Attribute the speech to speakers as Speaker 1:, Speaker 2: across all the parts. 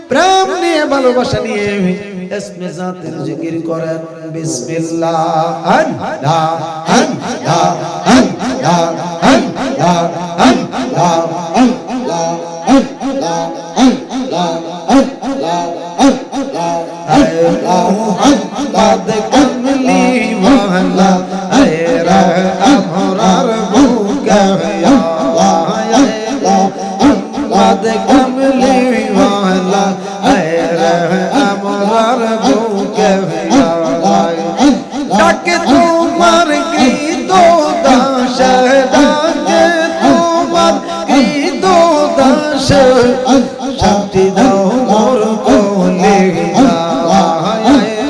Speaker 1: প্রেম নিয়ে ভালোবাসা নিয়ে ইসমে জাতের জিকির করেন বিসমিল্লাহ আল্লাহ আল্লাহ আল্লাহ আল্লাহ আল্লাহ আল্লাহ আল্লাহ আল্লাহ আল্লাহ আল্লাহ মোহাম্মদ কমলি ওয়ালা আয় আমরার বুকে ইয়া আল্লাহ মোহাম্মদ কমলি ওয়ালা আয় আমরার বুকে ইয়া ডাকে তোমার কি তো দাস ডাকে তোমার কি তো দাস শান্তি দাও মোর কোলে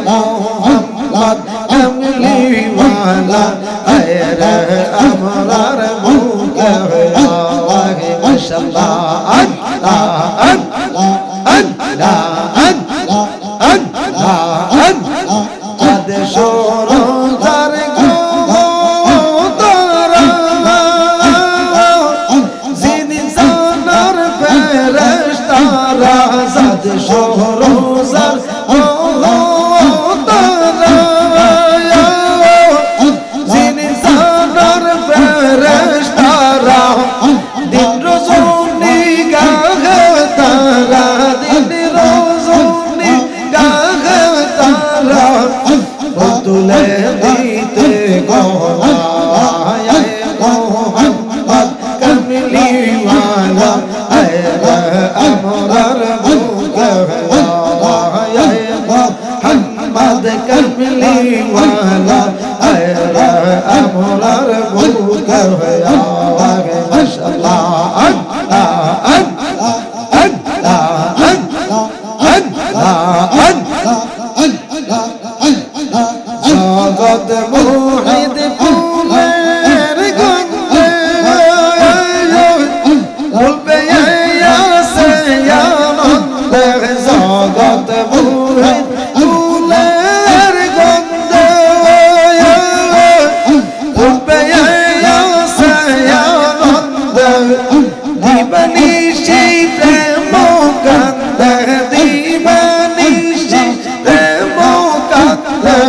Speaker 1: মোহাম্মদ কমলি ওয়ালা আয় আমরার বুকে মাশাআল্লাহ আল্লাহ আল্লাহ আল্লাহ আল্লাহ আল্লাহ আদেশ রোজার গো তারা জিনি জানার ফেরেশতারা আদেশ রোজার গো তারা জিনি জানার ফেরেশতারা দিন রজনী গাহে তারা দিন রজনী গাহে তারা তুলে দিতে গোলায় মোহাম্মদ কমলি ওয়ালা আয় আমরার বুকে মোহাম্মদ কমলি ওয়ালা আয় আমরার বুকে মাশাআল্লাহ আল্লাহ আল্লাহ আল্লাহ জগৎ মোহিত ফুলের গন্ধে বলবে আসে আনন্দে জগৎ মোহিত ফুলের গন্ধে বলবে আসে আনন্দে দিবানিশি প্রেম কান্দে দিবানিশি প্রেম কান্দে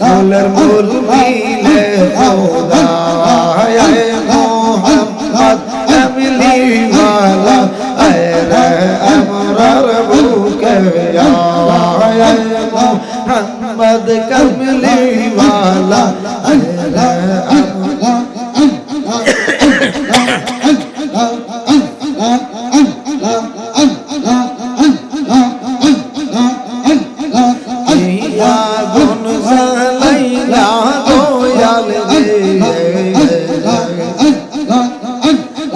Speaker 1: ফুলের মূল মিলে খোদায় মোহাম্মদ কমলি ওয়ালা আয় আমরার বুকে মোহাম্মদ কমলি ওয়ালা আয়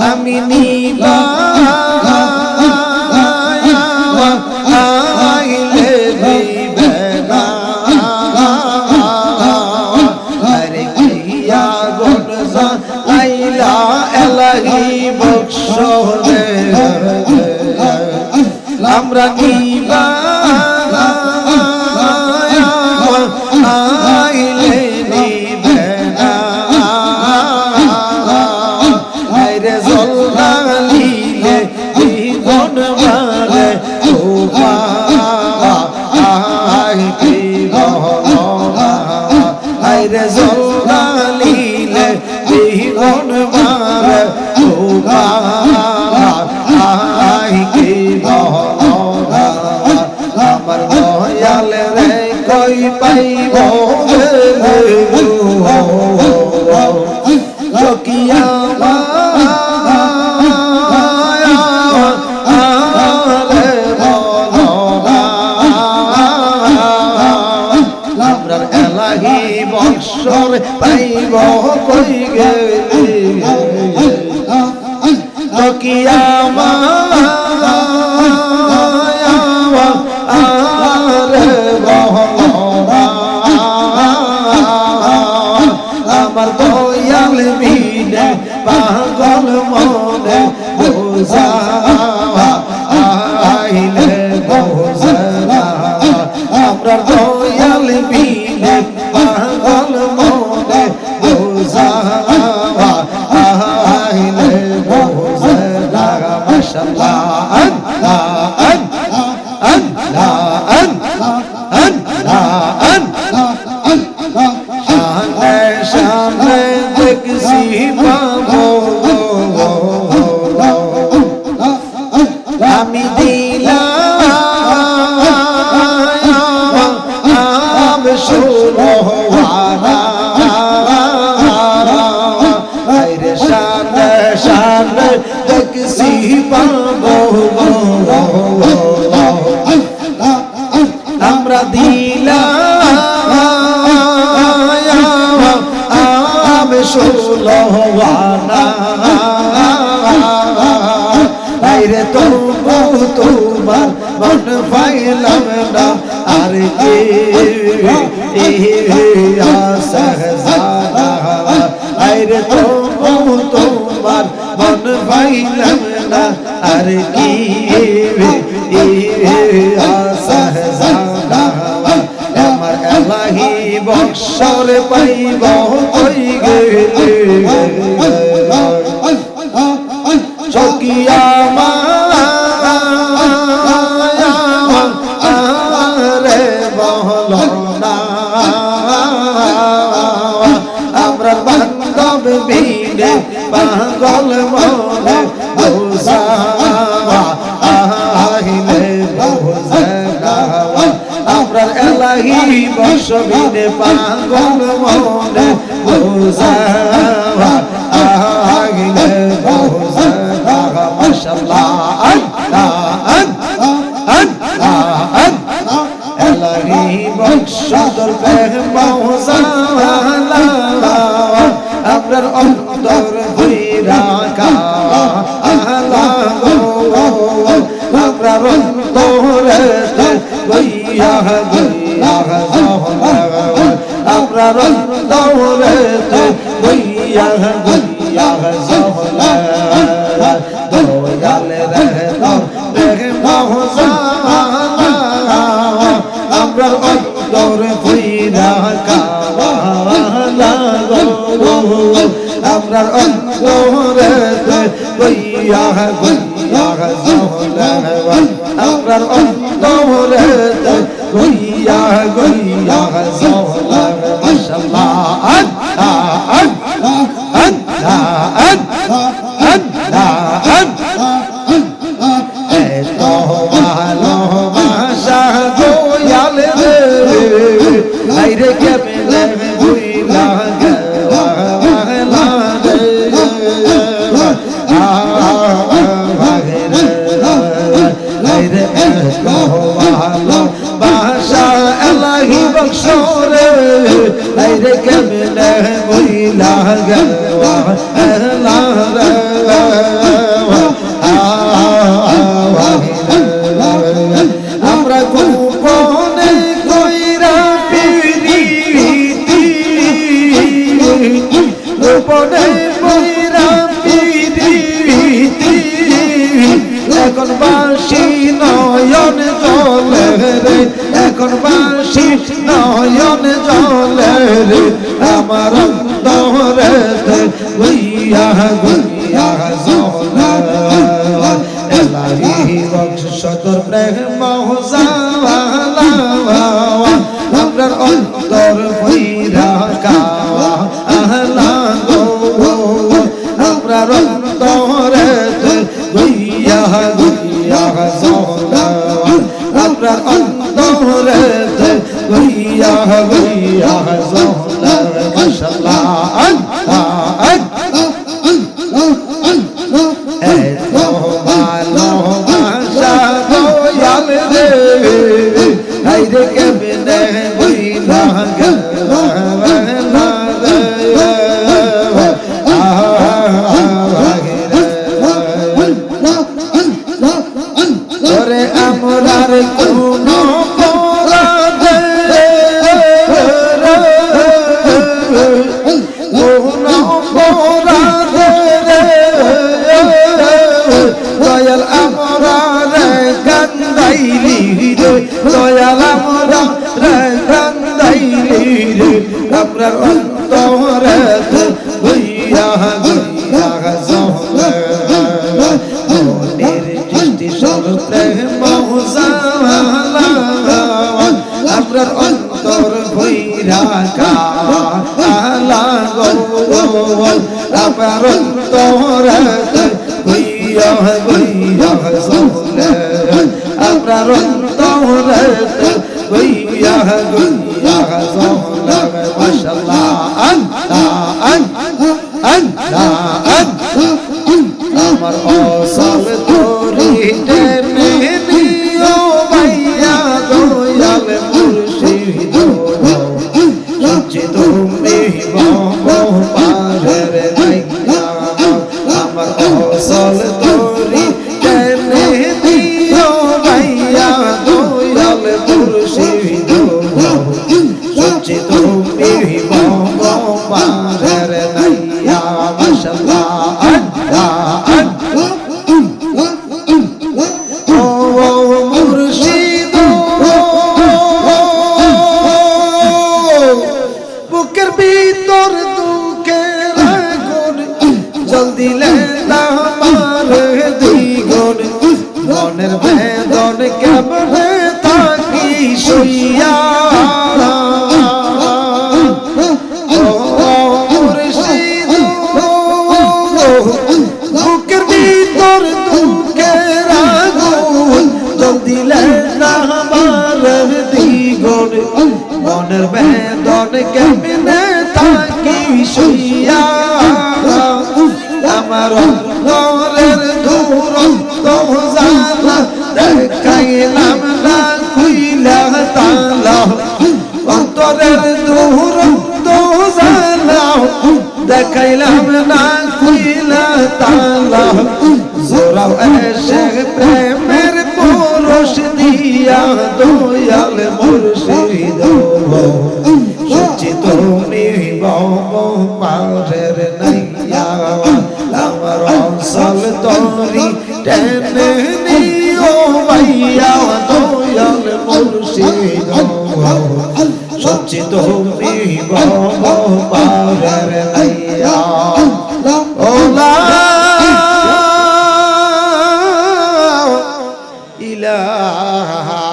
Speaker 1: আমি নিবা আইলে দিবে না আরে কিয়া গুণ আইলা এলাহি বক্স আমরা নিবা আইলে দিবে না আইরে জল্লালিলে জীবন মারে ও আই কি রহমা আইরে জল্লালিলে জীবন মারে ও আই কি রহমা আমার দয়াল রে কই পাইব চকিয়া এলাহি বৎসর পাইব কই গেলে চকিয়া আরে বহরা দিলাম ষোলোয়ানা আইরে শানে শানে দেখছি পাবো আমরা দিলাম ষোলোয়ানা আইরে তবু তোমার মন পাইলাম না আর কে সাহজানা আইরে তবু তোমার মন পাইলাম না আর কি সাহজানা আমার এলাহি বৎসর পাইব কই গেলে চকিয়া রে বহল না আমরা বান্ধব বিনে পাগল মনে বোঝা আহিলে বোঝা আমরা এলাহি বর্ষ বিনে পাগল মনে বোঝা আহিলে বোঝা মাশাআল্লাহ এলাহি বংশধর মৌজালা আপনার অন্তর হইরা কালা আপনার অন্তরে গইয়া গইয়া আপনার অন্তরে গইয়া গইয়া দয়ালে রে মৌজালা আমরা অন্তর হইরা কালা আমরা অন্তরে গইয়া গইয়া আমরা অন্তরে গইয়া গইয়া মাশাআল্লাহ আইরে কেমনে হইলা আইরে ভালো বাসা এলাহি বংশরে আইরে কেমনে হইলা আমরা গোপনে কইরা গোপনে কইরা পিরিতি এখন বাঁশি নয়ন জলে রে এখন বাঁশি নয়ন জলে রে আমার অন্তরে গইয়া গইয়া জলে এলাহি বংশধর প্রেম মৌজালা আপনার অন্তর হইরা কালা আপনার অন্তরে গইয়া গইয়া আপনার অন্তরে গইয়া গইয়া মাশাআল্লাহ আইরে কেমনে হইলা ওরে আমরার কোন পরাধে কোন পরাধে দয়াল আমরার কান্দাইলি রে দয়াল আমরার কান্দাইলি রে আপনার অন্তরে গইয়া গইয়া আপনার অন্তর ভৈরা কালা আপনার অন্তর গইয়া গইয়া আমরা রন্তরে গইয়া গইয়া জহলা মাশাআল্লাহ আমার অসল তোরি টেনে নিও ভাইয়া দয়াল মুর্শিদ সচ্চে তুমি বাবা পারের নাইয়া আমার অসল তোরি টেনে নিও ভাইয়া দয়াল মুর্শিদ সচ্চে তুমি বাবা পারের নাইয়া মাশাআল্লাহ বুকের ভিতর দুঃখের আগুন জ্বলদিলে আমার দ্বিগুণ মনের বেদন কেমনে থাকি সইয়া বুকের ভিতর দুঃখের আগুন জ্বলদিলে আমার দ্বিগুণ মনের বেদন কেমনে থাকি সইয়া আমার অন্তরের দুরন্ত জানা দেখাইলাম না খুইলা তালা অন্তরের দুরন্ত জানা দেখাইলাম না খুইলা তালা জোরাও এসে প্রেমের পরশ দিয়া দয়াল মুর্শিদ সচ্চে তুমি বাবা পারের নাইয়া আমার অসল তোরি টেনে নিও ভাইয়া দয়াল মুর্শিদ সচ্চে তুমি বাবা পারের নাইয়া ওলা ইলাহা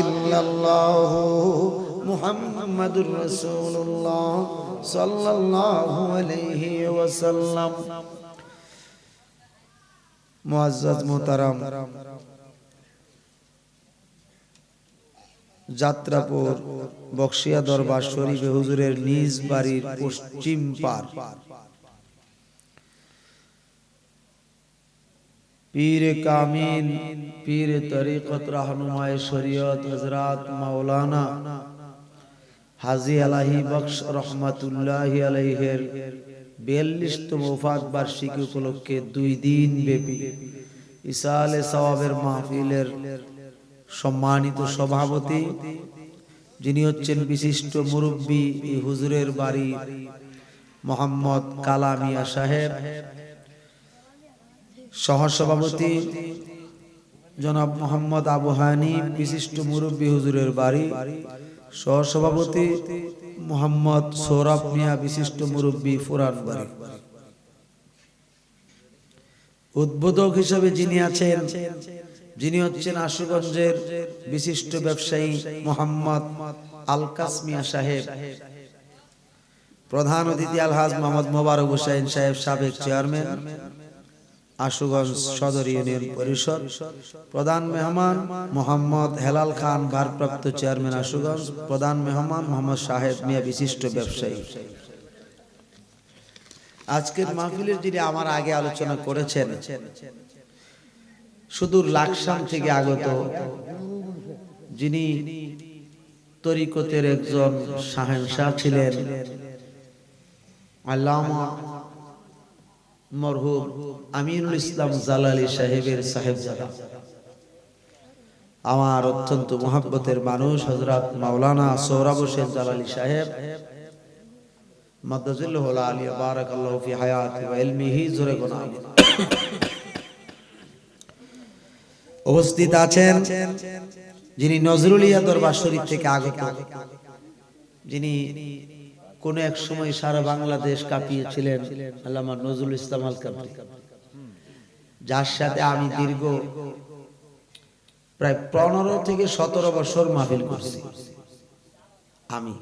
Speaker 1: ইল্লাল্লাহ মুহাম্মাদুর রাসূলুল্লাহ সাল্লাল্লাহু আলাইহি ওয়াসাল্লাম। মুআজ্জাজ মুহতারাম যাত্রাপুর বক্সিয়া দরবার শরীফে হুজুরের নিজ বাড়ির পশ্চিম পার পীর কামিল পীর তরিকত রাহনুমায়ে শরীয়ত হযরত মাওলানা হাজী আলাহি বখশ রহমাতুল্লাহি আলাইহির 42তম ওফাত বার্ষিকী উপলক্ষে 2 দিন ব্যাপী ইসালে সওয়াবের মাহফিলের সম্মানিত সভাপতি যিনি হচ্ছেন বিশিষ্ট মুরব্বী হুজুরের বাড়ি মোহাম্মদ কালামিয়া সাহেব, সহসভাপতি জনাব মোহাম্মদ আবু হানিফ বিশিষ্ট মুরব্বী হুজুরের বাড়ি, সহসভাপতি মোহাম্মদ সৌরভ মিয়া বিশিষ্ট মুরব্বী ফুরান বাড়ি। উদ্বোধক হিসেবে যিনি আছেন যিনি হচ্ছেন আশুগঞ্জের বিশিষ্ট ব্যবসায়ী মোহাম্মদ আলকাস মিয়া সাহেব, প্রধান অতিথি আলহাজ মোহাম্মদ মোবারক হোসেন সাহেব সাবেক চেয়ারম্যান আশুগঞ্জ সদর ইউনিয়ন পরিষদ, প্রধান মেহমান মোহাম্মদ হেলাল খান ভারপ্রাপ্ত চেয়ারম্যান আশুগঞ্জ, প্রধান মেহমান মোহাম্মদ সাহেব মিয়া বিশিষ্ট ব্যবসায়ী। আজকের মাহফিলের যিনি আমার আগে আলোচনা করেছেন সুদূর লাকসাম থেকে আগত, যিনি তরিকতের একজন শাহেনশাহ ছিলেন, আল্লামা মরহুম আমিনুল ইসলাম জালালি সাহেবের সাহেবজাদা, আমার অত্যন্ত মহব্বতের মানুষ হযরত মাওলানা সৌরভ হোসেন জালালি সাহেব মাদ্দাজিল্লাহুল আলিয়া বারাকাল্লাহু ফি হায়াতি ওয়া ইলমিহি জোরে গোনা উপস্থিত আছেন যিনি নজরুলিয়া দরবার শরীফ থেকে আগত, যিনি কোন এক সময় সারা বাংলাদেশ কাঁপিয়েছিলেন, আল্লামা নজরুল ইসলাম আল কাদরি, যার সাথে আমি দীর্ঘ প্রায় 15 থেকে 17 বছর মাহফিল করছি। আমি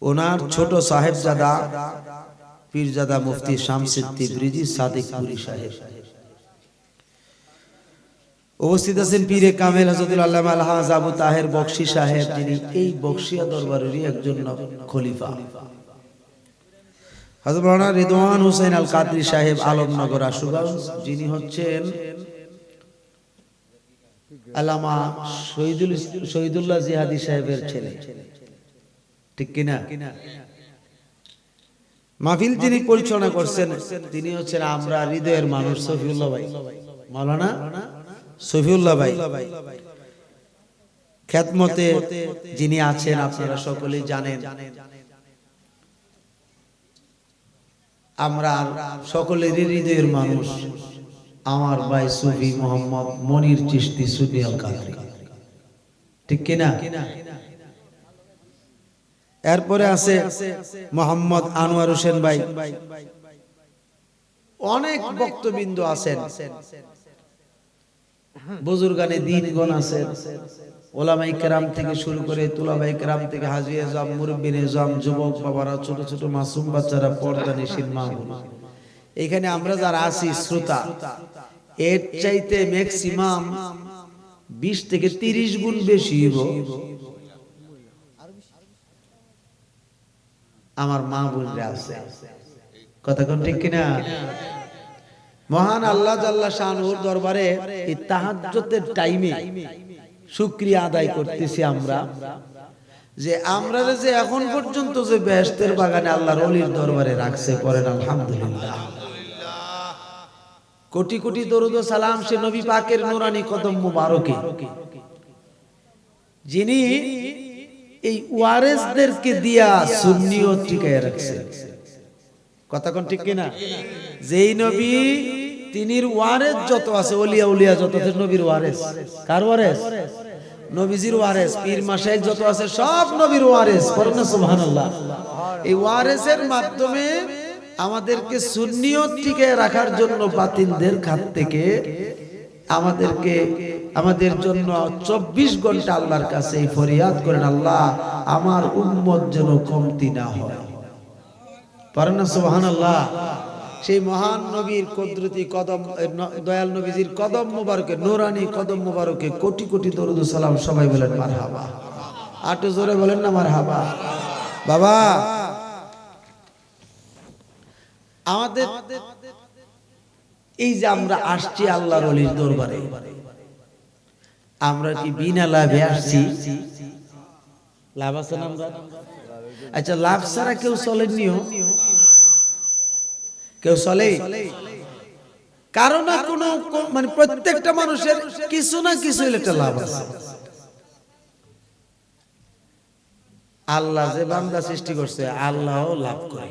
Speaker 1: ওনার ছোট সাহেবজাদা পীরজাদা মুফতি শামসুদ্দিন ব্রিজি সাদিকপুরি সাহেব, উপস্থিত আছেন পীরে কামেল হযরতুল আল্লামা আলহাজ আবু তাহের বকশী সাহেব, যিনি এই বকশিয়া দরবারেরই একজন খলিফা। হযরত মাওলানা রিদওয়ান হোসেন আল কাদরি সাহেব আলমনগর আশুগঞ্জ, যিনি হচ্ছেন আল্লামা শহীদুল্লাহ জিহাদি সাহেবের ছেলে, ঠিক কিনা? মাহফিল যিনি পরিচালনা করছেন তিনি হচ্ছেন আমরা হৃদয়ের মানুষ সফিউল্লাহ ভাই, মাওলানা সফিউল্লাহ ভাই। খ্যাতমতে যিনি আছেন আপনারা সকলেই জানেন, আমরা সকলেরই হৃদয়ের মানুষ আমার ভাই সুফি মোহাম্মদ মনির চিশতি সুন্নি আল কাদরি, ঠিক কিনা? এরপরে আছে মোহাম্মদ আনোয়ার হোসেন ভাই, অনেক বক্তবৃন্দ আছেন, বুজুর্গানে দ্বীনগণ আছেন, ওলামায়ে কেরাম থেকে শুরু করে তুলাবায়ে কেরাম থেকে হাজী আজম, মুরব্বী নিজাম, যুবক বাবারা, ছোট ছোট মাসুম বাচ্চারা, পর্দানিশীন মা। এখানে আমরা যারা আছি শ্রোতা, এর চাইতে ম্যাক্সিমাম 20 থেকে 30 গুণ বেশি আমার মা বোনরা আছে, কথা কোন ঠিক কিনা? মহান আল্লাহ জাল্লা শানুর দরবারে এই তাহাজ্জুদের টাইমে শুকরিয়া আদায় করতেছি আমরা, যে আমরা যে এখন পর্যন্ত যে বেহেশতের বাগানে আল্লাহর ওলির দরবারে রাখছে, পড়েন আলহামদুলিল্লাহ। কোটি কোটি দরুদ ও সালাম সে নবী পাকের নূরানি কদম মুবারকে, যিনি এই ওয়ারেসদেরকে দিয়া সুন্নিয়ত টিকায় রাখছে, কথা কোন ঠিক কিনা? যেই নবী তিনির ওয়ারেস যত আছে, ওলিয়া উলিয়া যত আছে, নবীর ওয়ারেস। কার ওয়ারেস? নবীজির ওয়ারেস। পীর মাশায়েখ যত আছে সব নবীর ওয়ারেস, পড়েন না সুবহানাল্লাহ। এই ওয়ারেসের মাধ্যমে আমাদেরকে সুন্নিয়ত টিকায় রাখার জন্য বাতিলদের হাত থেকে আমাদেরকে, আমাদের জন্য 24 ঘন্টা আল্লাহর কাছে ফরিয়াদ করেন, আল্লাহ আমার উম্মত যেন কমতি না হয়, পড়েন না সুবহানাল্লাহ। সেই মহান নবীর কুদরতি কদম, দয়াল নবীজির কদম মুবারকে, নূরানি কদম মুবারকে কোটি কোটি দরুদ ও সালাম, সবাই বলেন মারহাবা। আটু জোরে বলেন না মারহাবা। বাবা, আমাদের এই যে আমরা আসছি আল্লাহর ওলির দরবারে, আমরা কি বিনা লাভে আসছি? লাভ আছে না আমরা? আচ্ছা, লাভ ছাড়া কেউ চলেননিও? কেউ চলে? কারণ না কোনো, মানে প্রত্যেকটা মানুষের কিছু না কিছু একটা লাভ আছে। আল্লাহ যে বান্দা সৃষ্টি করছে, আল্লাহও লাভ করে।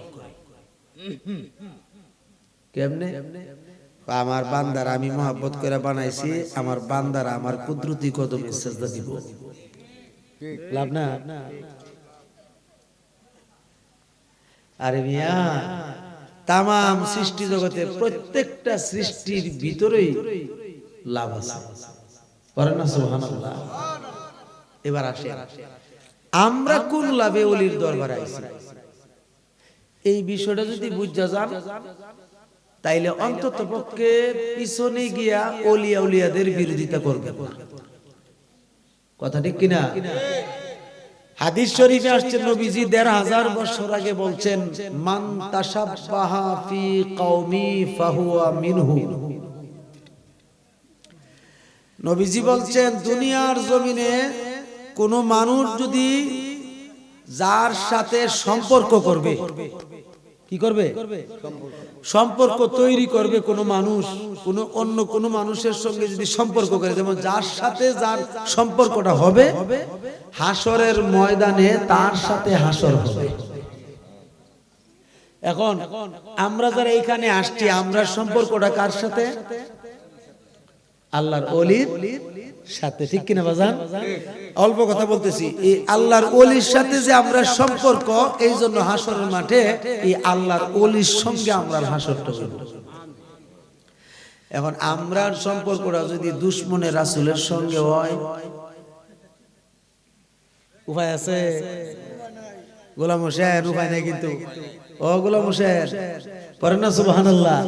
Speaker 1: কেমনে? আমার বান্দারা আমি মহব্বত করে বানাইছি, আমার বান্দারা আমার কুদরতি কদমে সেজদা দিব, লাভ না? আরে মিয়া, তামাম সৃষ্টি জগতে প্রত্যেকটা সৃষ্টির ভিতরেই লাভ আছে, পড়েন না সুবহানাল্লাহ। এবার আসে, আমরা কোন লাভে ওলির দরবারে আইছি, এই বিষয়টা যদি বুঝা যান, তাইলে অন্তত পক্ষে পিছনে গিয়া ওলিয়া উলিয়াদের বিরোধিতা করবে, কথা ঠিক কিনা? হাদিস শরীফে আসছে, নবীজি ১৫০০ বছর আগে বলছেন, মান তাশাব্বাহা ফি কওমি ফাহুয়া মিনহু। নবীজি বলছেন, দুনিয়ার জমিনে কোন মানুষ যদি যার সাথে সম্পর্ক করবে, কি করবে? সম্পর্ক তৈরি করবে। কোন মানুষ কোন অন্য কোন মানুষের সঙ্গে যদি সম্পর্ক করে, যেমন যার সাথে যার সম্পর্কটা হবে, হাসরের ময়দানে তার সাথে হাসর হবে। এখন আমরা যারা এখানে আসছি, আমরা সম্পর্কটা কার সাথে? আল্লাহর ওলির সাথে, ঠিক কিনা বাজান? অল্প কথা বলতেছি, এই আল্লাহর ওলির সাথে যে আমরা সম্পর্ক, এই জন্য হাসরের মাঠে এই আল্লাহর ওলির সঙ্গে আমরা হাসরটা করব। এখন আমরার সম্পর্কটা যদি দুশমনে রাসূলের সঙ্গে হয়, উপায় আছে? গোলাম হোসেন, উপায় নাই কিন্তু। ও গোলাম হোসেন, পড়েন না সুবহানাল্লাহ।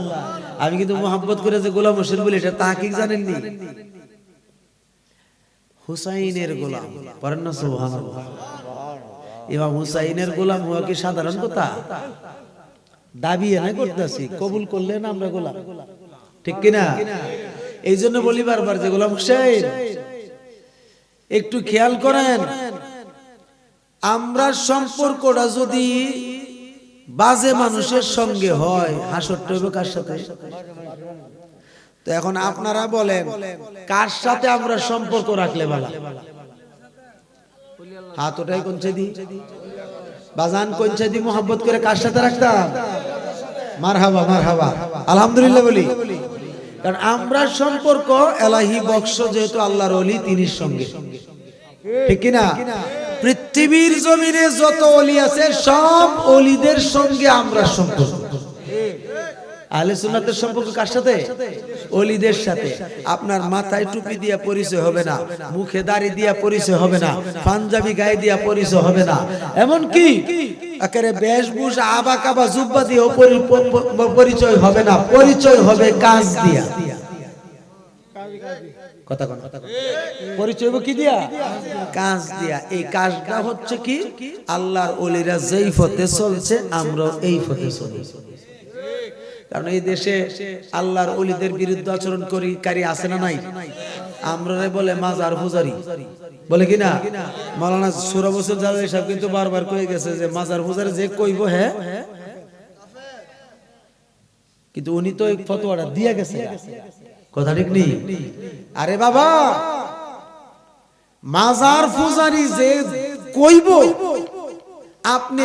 Speaker 1: আমি কিন্তু মোহাব্বত করে যে গোলাম হোসেন বলি, এটা তাহকিক জানেননি? হুসাইনের গোলাম, পড়েন না সুবহানাল্লাহ। ইমাম হুসাইনের গোলাম হওয়া কি সাধারণ কথা? দাবি এনে করতেছি, কবুল করলেন আমরা গোলাম, ঠিক কিনা? এই জন্য বলি বারবার যে গোলাম হুসাইন একটু খেয়াল করেন, আমরা সম্পর্কটা যদি বাজে মানুষের সঙ্গে হয়, হাসরটা হইব কার সাথে? তো এখন আপনারা বলেন কার সাথে আমরা সম্পর্ক রাখলে ভালো? হাত ওটাই কোনছে দি বাজান, কোনছে দি মোহাব্বত করে কার সাথে রাখতাম? মারহাবা মারহাবা, আলহামদুলিল্লাহ বলি। কারণ আমরা সম্পর্ক এলাহি বক্স, যেহেতু আল্লাহর ওলি তিনির সঙ্গে, ঠিক কিনা? পৃথিবীর জমিনে যত ওলি আছে সব ওলিদের সঙ্গে আমরা সম্পর্ক। আহলে সুন্নাতের সম্পর্ক কার সাথে? ওলিদের সাথে। আপনার মাথায় টুপি দিয়া পরিচয় হবে না, মুখে দাড়ি দিয়া পরিচয় হবে না, পাঞ্জাবি গায়ে দিয়া পরিচয় হবে না, এমন কি একেবারে বেশভূষা আবা কাবা জুব্বা দিয়ে পরিচয় হবে না, পরিচয় হবে কাজ দিয়া। কথা কোন পরিচয় হবে কি দিয়া? কাজ দিয়া। এই কাজটা হচ্ছে কি? আল্লাহর ওলিরা যেই পথে চলছে আমরা এই পথে চলি। কারণ এই দেশে আল্লাহর ওলিদের বিরুদ্ধে আচরণ কারী আছে না নাই? আমরা বলে মাজার পূজারি, বলে কিনা? মাওলানা সুরা বসুল জালালী সাহেব কিন্তু বারবার কয়ে গেছে যে মাজার পূজারি যে কইব হ্যাঁ, কিন্তু উনি তো এই ফতোয়াটা দিয়ে গেছে, কথা ঠিক নেই? আরে বাবা, মাজার পূজারি যে কইব আপনি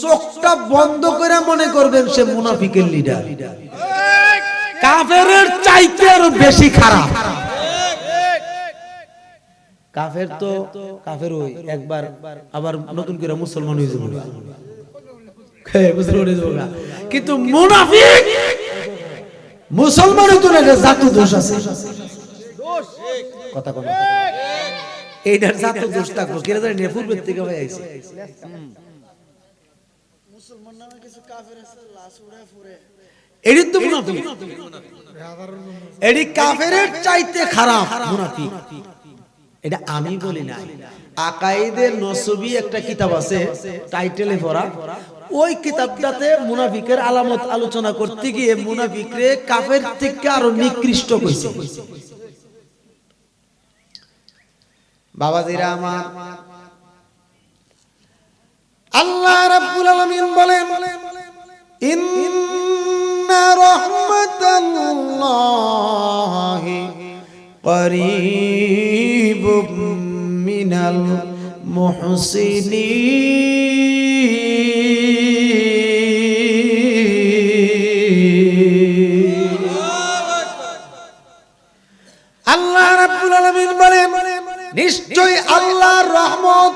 Speaker 1: চোখটা বন্ধ করে মনে করবেন সে মুনাফিকের লিডার, কাফেরের চাইতে আরো বেশি খারাপ। কাফের তো কাফের ওই একবার আবার নতুন করে মুসলমান হয়ে যাবে, কিন্তু মুনাফিক মুসলমানের তো জাতীয় দোষ আছে, কথা কোন এইটার জাতীয় দোষ থাকবো কেন জানি না, পূর্বের থেকে হয়ে আইছে। মুসলমান নামে কিছু কাফের আছে, লাশ উড়ে ফুরে, এডি তো মুনাফিক, এডি কাফেরের চাইতে খারাপ মুনাফিক। এটা আমি বলি না, আকাইদে নসবি একটা কিতাব আছে টাইটেলে পড়া, ওই কিতাবটাতে মুনাফিকের আলামত আলোচনা করতে গিয়ে মুনাফিকরে কাফের থেকে আরো নিকৃষ্ট কইছে। বাবাজিরা আমার, আল্লাহ রাব্বুল আলামিন বলেন ইন্না রাহমাতাল্লাহি করিবুম মিনাল মুহসিনিন। আল্লাহ রাব্বুল আলামিন বলেন নিশ্চয় আল্লাহর রহমত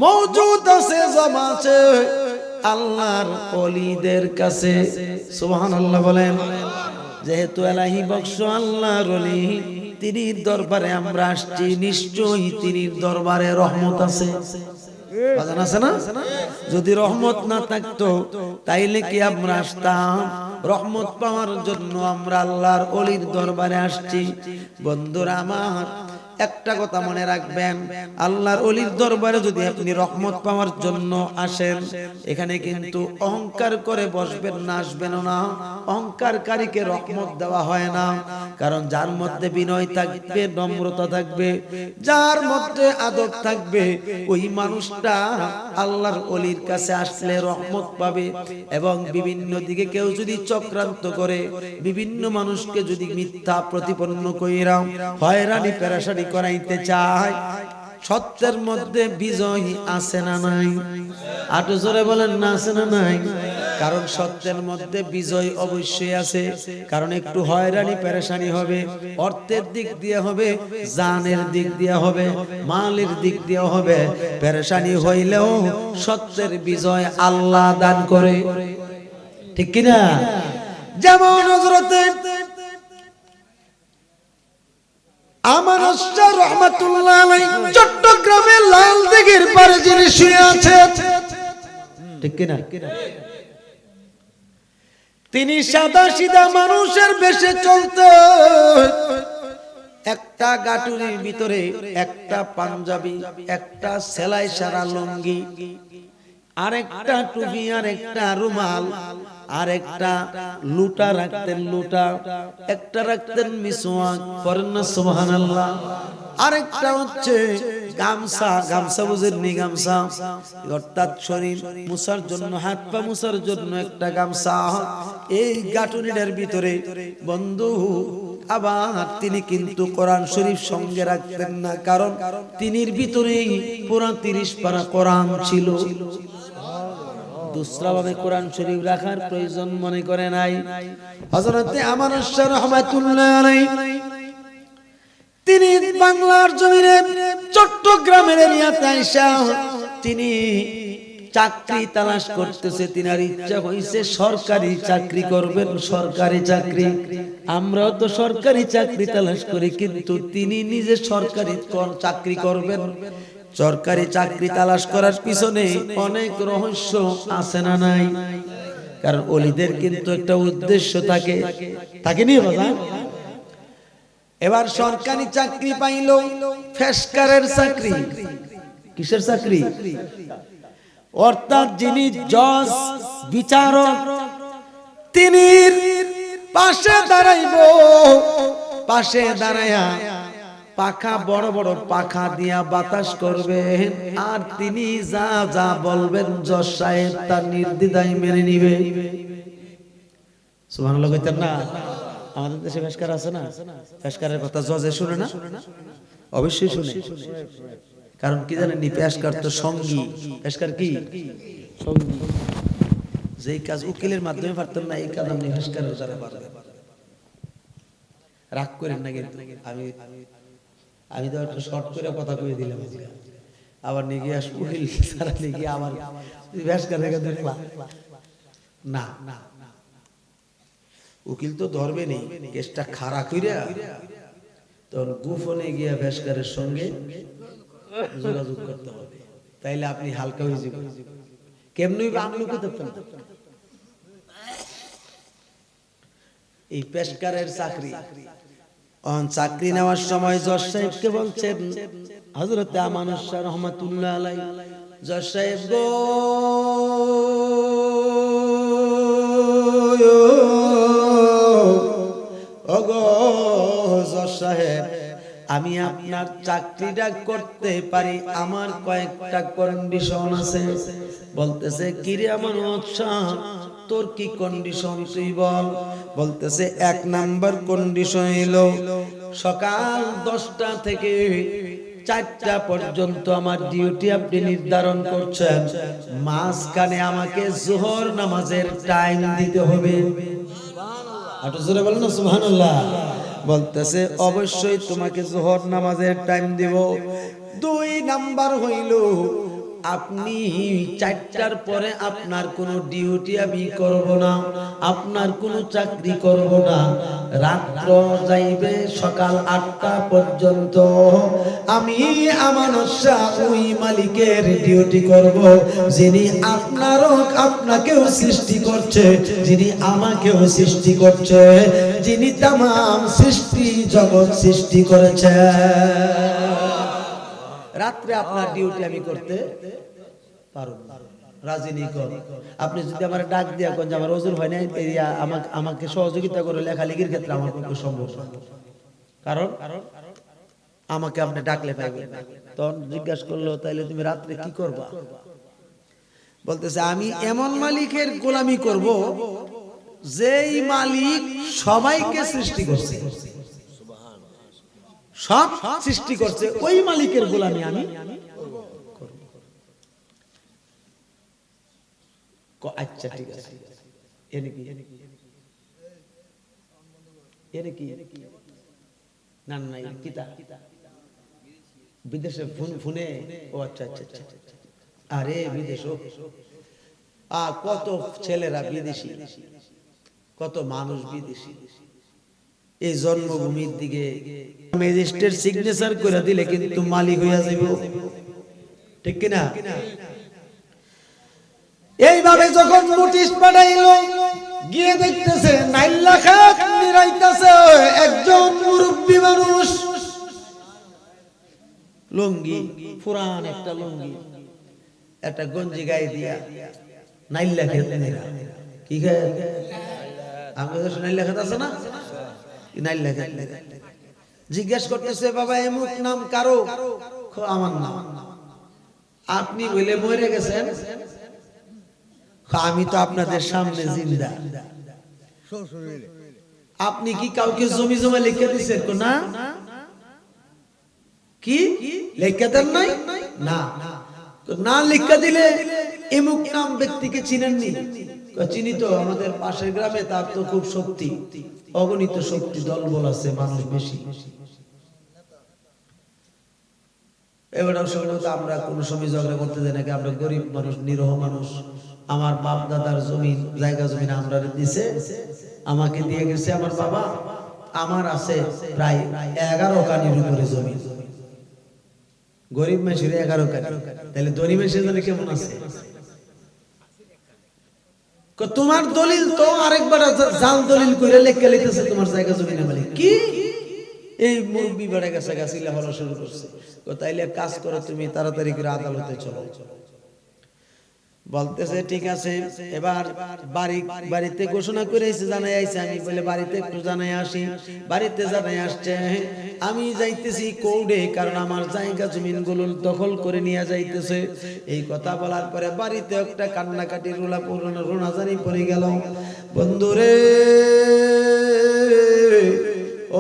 Speaker 1: মওজুদ আছে, জমা আছে আল্লাহর ওলিদের কাছে। সুবহানাল্লাহ বলেন। যেহেতু এলাহি বক্স আল্লাহর ওলি, তিনির দরবারে আমরা আসছি, নিশ্চয়ই তিনির দরবারে রহমত আছে। বাজান আছে না? যদি রহমত না থাকতো তাইলে কি আমরা আসতাম? রহমত পাওয়ার জন্য আমরা আল্লাহর ওলির দরবারে আসছি। বন্ধুরা আমার, একটা কথা মনে রাখবেন, আল্লাহর ওলির দরবারে যদি আপনি রহমত পাওয়ার জন্য আসেন, এখানে কিন্তু অহংকার করে বসবেন না, আসবেন না। অহংকারকারীকে রহমত দেওয়া হয় না। কারণ যার মধ্যে বিনয় থাকবে, নম্রতা থাকবে, যার মধ্যে আদব থাকবে, ওই মানুষটা আল্লাহর ওলির কাছে আসলে রহমত পাবে। এবং বিভিন্ন দিকে কেউ যদি চক্রান্ত করে, বিভিন্ন মানুষকে যদি মিথ্যা প্রতিপন্ন কইরা হয়রানি পেরেশানি করাইতে চায়, সত্যের মধ্যে বিজয় আছে না নাই? আটো জোরে বলেন না, আছে না নাই? কারণ সত্যের মধ্যে বিজয় অবশ্যই আছে। কারণ একটু হয়রানি পেরেশানি হবে, অর্থের দিক দিয়ে হবে, জানের দিক দিয়ে হবে, মালের দিক দিয়ে হবে। পেরেশানি হইলেও সত্যের বিজয় আল্লাহ দান করে, ঠিক কিনা? যেমন হযরতে আমানত শাহ রাহমাতুল্লাহ আলাইহি চট্টগ্রামের লালদিঘির পারে যিনি শুয়ে আছে, ঠিক কিনা? তিনি সাদা সিধা মানুষের বেশে চলতেন। একটা গাটুরির ভিতরে একটা পাঞ্জাবি, একটা সেলাই সারা লুঙ্গি, আরেকটা টুপি, আরেকটা রুমাল, আরেকটা লুটা রাখতেন, লুটা একটা রাখতেন মিসওয়াক, পড়েন না সুবহানাল্লাহ। আরেকটা হচ্ছে গামছা, গামছা বুঝেননি? গামছা অর্থাৎ শরীর মুছার জন্য, হাত পা মুছার জন্য একটা গামছা। এই গাঁটুনিটার ভিতরে বন্ধু আবার তিনি কিন্তু কোরআন শরীফ সঙ্গে রাখতেন না, কারণ তিনির ভিতরেই পুরা 30 পারা কোরআন ছিল। দুসরা ভাবে কোরআন শরীফ রাখার প্রয়োজন মনে করে নাই। হযরতে আমানুর শাহ রাহমাতুল্লাহ আলাইহি তিনি বাংলার জমিনে চট্টগ্রামের এরিয়াতে আইসা তিনি চাকরি তালাশ করতেছে। তিনার ইচ্ছা হইছে সরকারি চাকরি করবেন, সরকারি চাকরি। আমরাও তো সরকারি চাকরি তালাশ করি, কিন্তু তিনি নিজে সরকারি চাকরি করবেন। সরকারি চাকরি তালাশ করার পিছনে অনেক রহস্য আছে না নাই? কারণ ওলিদের কিন্তু একটা উদ্দেশ্য থাকে, তাকে নিয়ে বাজার। এবার সরকারি চাকরি পাইল, ফেসকারের চাকরি। কিসের চাকরি? অর্থাৎ যিনি জজ, বিচারক, তিনি পাশে দাঁড়াইব, পাশে দাঁড়াইয়া পাখা, বড় বড় পাখা দিয়া বাতাস করবেন, আর তিনি যা যা বলবেন জজ সাহেব তার নির্দ্বিধায় মেনে নিবে। সুবহানাল্লাহ কইতেন না? আমাদের দেশে ফেসকার আছে না? ফেসকারের কথা জজে শুনে না? অবশ্যই শুনে। কারণ কি জানেন? ফেসকার তো সঙ্গী। ফেসকার কি? সঙ্গী। যেই কাজ উকিলের মাধ্যমে পারতেন না, এই কাজ আপনি ফেসকারের দ্বারা পারবেন। রাগ করেন না কিন্তু। আমি তো একটা শর্ট করে কথা কয়ে দিলাম, আবার নিয়ে গিয়ে উকিল সারা নিয়ে গিয়ে আমার ফেসকারের দেখলাম না, উকিল তো ধরবে নেই, কেসটা খাড়া কইরা তখন গোপনে গিয়া ফেসকারের সঙ্গে যোগাযোগ করতে হবে, তাইলে আপনি হালকা হয়ে যাবেন। কেমনি আমলু করতে এই ফেসকারের চাকরি। চাকরি নেওয়ার সময় জজ সাহেবকে বলছেন, হযরতে আমানুর শাহ রাহমাতুল্লাহ আলাইহি, জজ সাহেব গো, ওগো জজ সাহেব, আমি আপনার চাকরিটা করতে পারি, আমার কয়েকটা কন্ডিশন আছে। বলতেছে, কিরে আমানুর শাহ, তোর কি কন্ডিশন তুই বল। বলতেছে, 1 নাম্বার কন্ডিশন হলো সকাল 10টা থেকে 4টা পর্যন্ত আমার ডিউটি আপনি নির্ধারণ করছেন, মাঝখানে আমাকে যোহর নামাজের টাইম দিতে হবে। একটু জোরে বলেন না সুবহানাল্লাহ। বলতেছে, অবশ্যই তোমাকে যোহর নামাজের টাইম দিব। 2 নাম্বার হইল, আপনি 4টার পরে আপনার কোনো ডিউটি আমি করব না, আপনার কোনো চাকরি করব না। রাত্র যাইবে সকাল 8টা পর্যন্ত, আমি আমানুর শাহ ওই মালিকের ডিউটি করব, যিনি আপনাকেও সৃষ্টি করছে, যিনি আমাকেও সৃষ্টি করছে, যিনি তামাম সৃষ্টি জগৎ সৃষ্টি করেছে। রাত্রে আপনার ডিউটি আমি করতে পারব না, রাজি নেই কর। আপনি যদি আমার ডাক দিয়া কোন যে আমার ওজন হয় না, আমাকে সহযোগিতা করে লেখালেখির ক্ষেত্রে আমার পক্ষে সম্ভব না, কারণ আমাকে আপনি ডাকলে পাইবেন না। তখন জিজ্ঞাসা করলো, তাইলে তুমি রাত্রে কি করবা? বলতেছে, আমি এমন মালিকের গোলামি করব, যেই মালিক সবাইকে সৃষ্টি করছে, সব সৃষ্টি করছে, ওই মালিকের গোলামি আমি করব। আচ্ছা ঠিক আছে, না না কিতা বিদেশে ফোনে। ও আচ্ছা আচ্ছা আচ্ছা, আরে বিদেশ, কত ছেলেরা বিদেশি, কত মানুষ বিদেশি। এই জন্মভূমির দিকে ম্যাজিস্ট্রেট সিগনেচার করে দিলে কিন্তু মালিক হইয়া যাইব, ঠিক কিনা? এইভাবে যখন নোটিশ পাঠাইলো, গিয়ে দেখতেছে 9 লাখ নিরাইতেছে একজন মুরব্বী মানুষ। লুঙ্গি, পুরান একটা লুঙ্গি, একটা গঞ্জি গায়ে দিয়া নাইল্লা খেতে নেরা কি খায় আমাদের নাইল্লা খেতে আছে না, নাইল্লা খেতে জিজ্ঞেস করতেছে বাবা এমুক নাম কারো, আমার নাম। আপনি বলে মরে গেছেন, আমি তো আপনাদের সামনে জিন্দা। আপনি কি কাউকে জমি জমা লিখে দিচ্ছেন? না। কি লিখে দেন নাই? না। না লিখে দিলে এমুক নাম ব্যক্তিকে চিনেননি? চিনি তো, আমাদের পাশের গ্রামে, তার তো খুব শক্তি, অগণিত শক্তি, দলবল আছে, মানুষ বেশি। এবারেও সম্ভবত আমরা কোনো সময় ঝগড়া করতে যাই নাকি, আমরা গরিব মানুষ, নিরহ মানুষ। আমার বাপ দাদার জমি, জায়গা জমিন আমরা দিছে, আমাকে দিয়ে গেছে আমার বাবা। আমার আছে প্রায় 11 কানির উপরে জমি। গরিব মানুষের 11 কানি, তাহলে ধনী মানুষের জন্য কেমন আছে? তোমার দলিল তো আরেকবার জাল দলিল করে লেখা লিখতেছে তোমার জায়গা জমিনের মালিক। কি এই মুরব্বি বেড়ে গেছে, গাছিলা হলো শুরু করছে। তাইলে কাজ করো, তুমি তাড়াতাড়ি করে আদালতে চলো। বলতেছে ঠিক আছে, এবার বাড়িতে ঘোষণা করে জানাই আইছে। আমি বলে বাড়িতে একটু জানাই আসি। বাড়িতে জানাই আসছে, আমি যাইতেছি কোর্টে, কারণ আমার জায়গা জমিন গুলো দখল করে নিয়ে যাইতেছে। এই কথা বলার পরে বাড়িতে একটা কান্নাকাটি রোনাজারি পড়ে গেল। বন্ধুরে,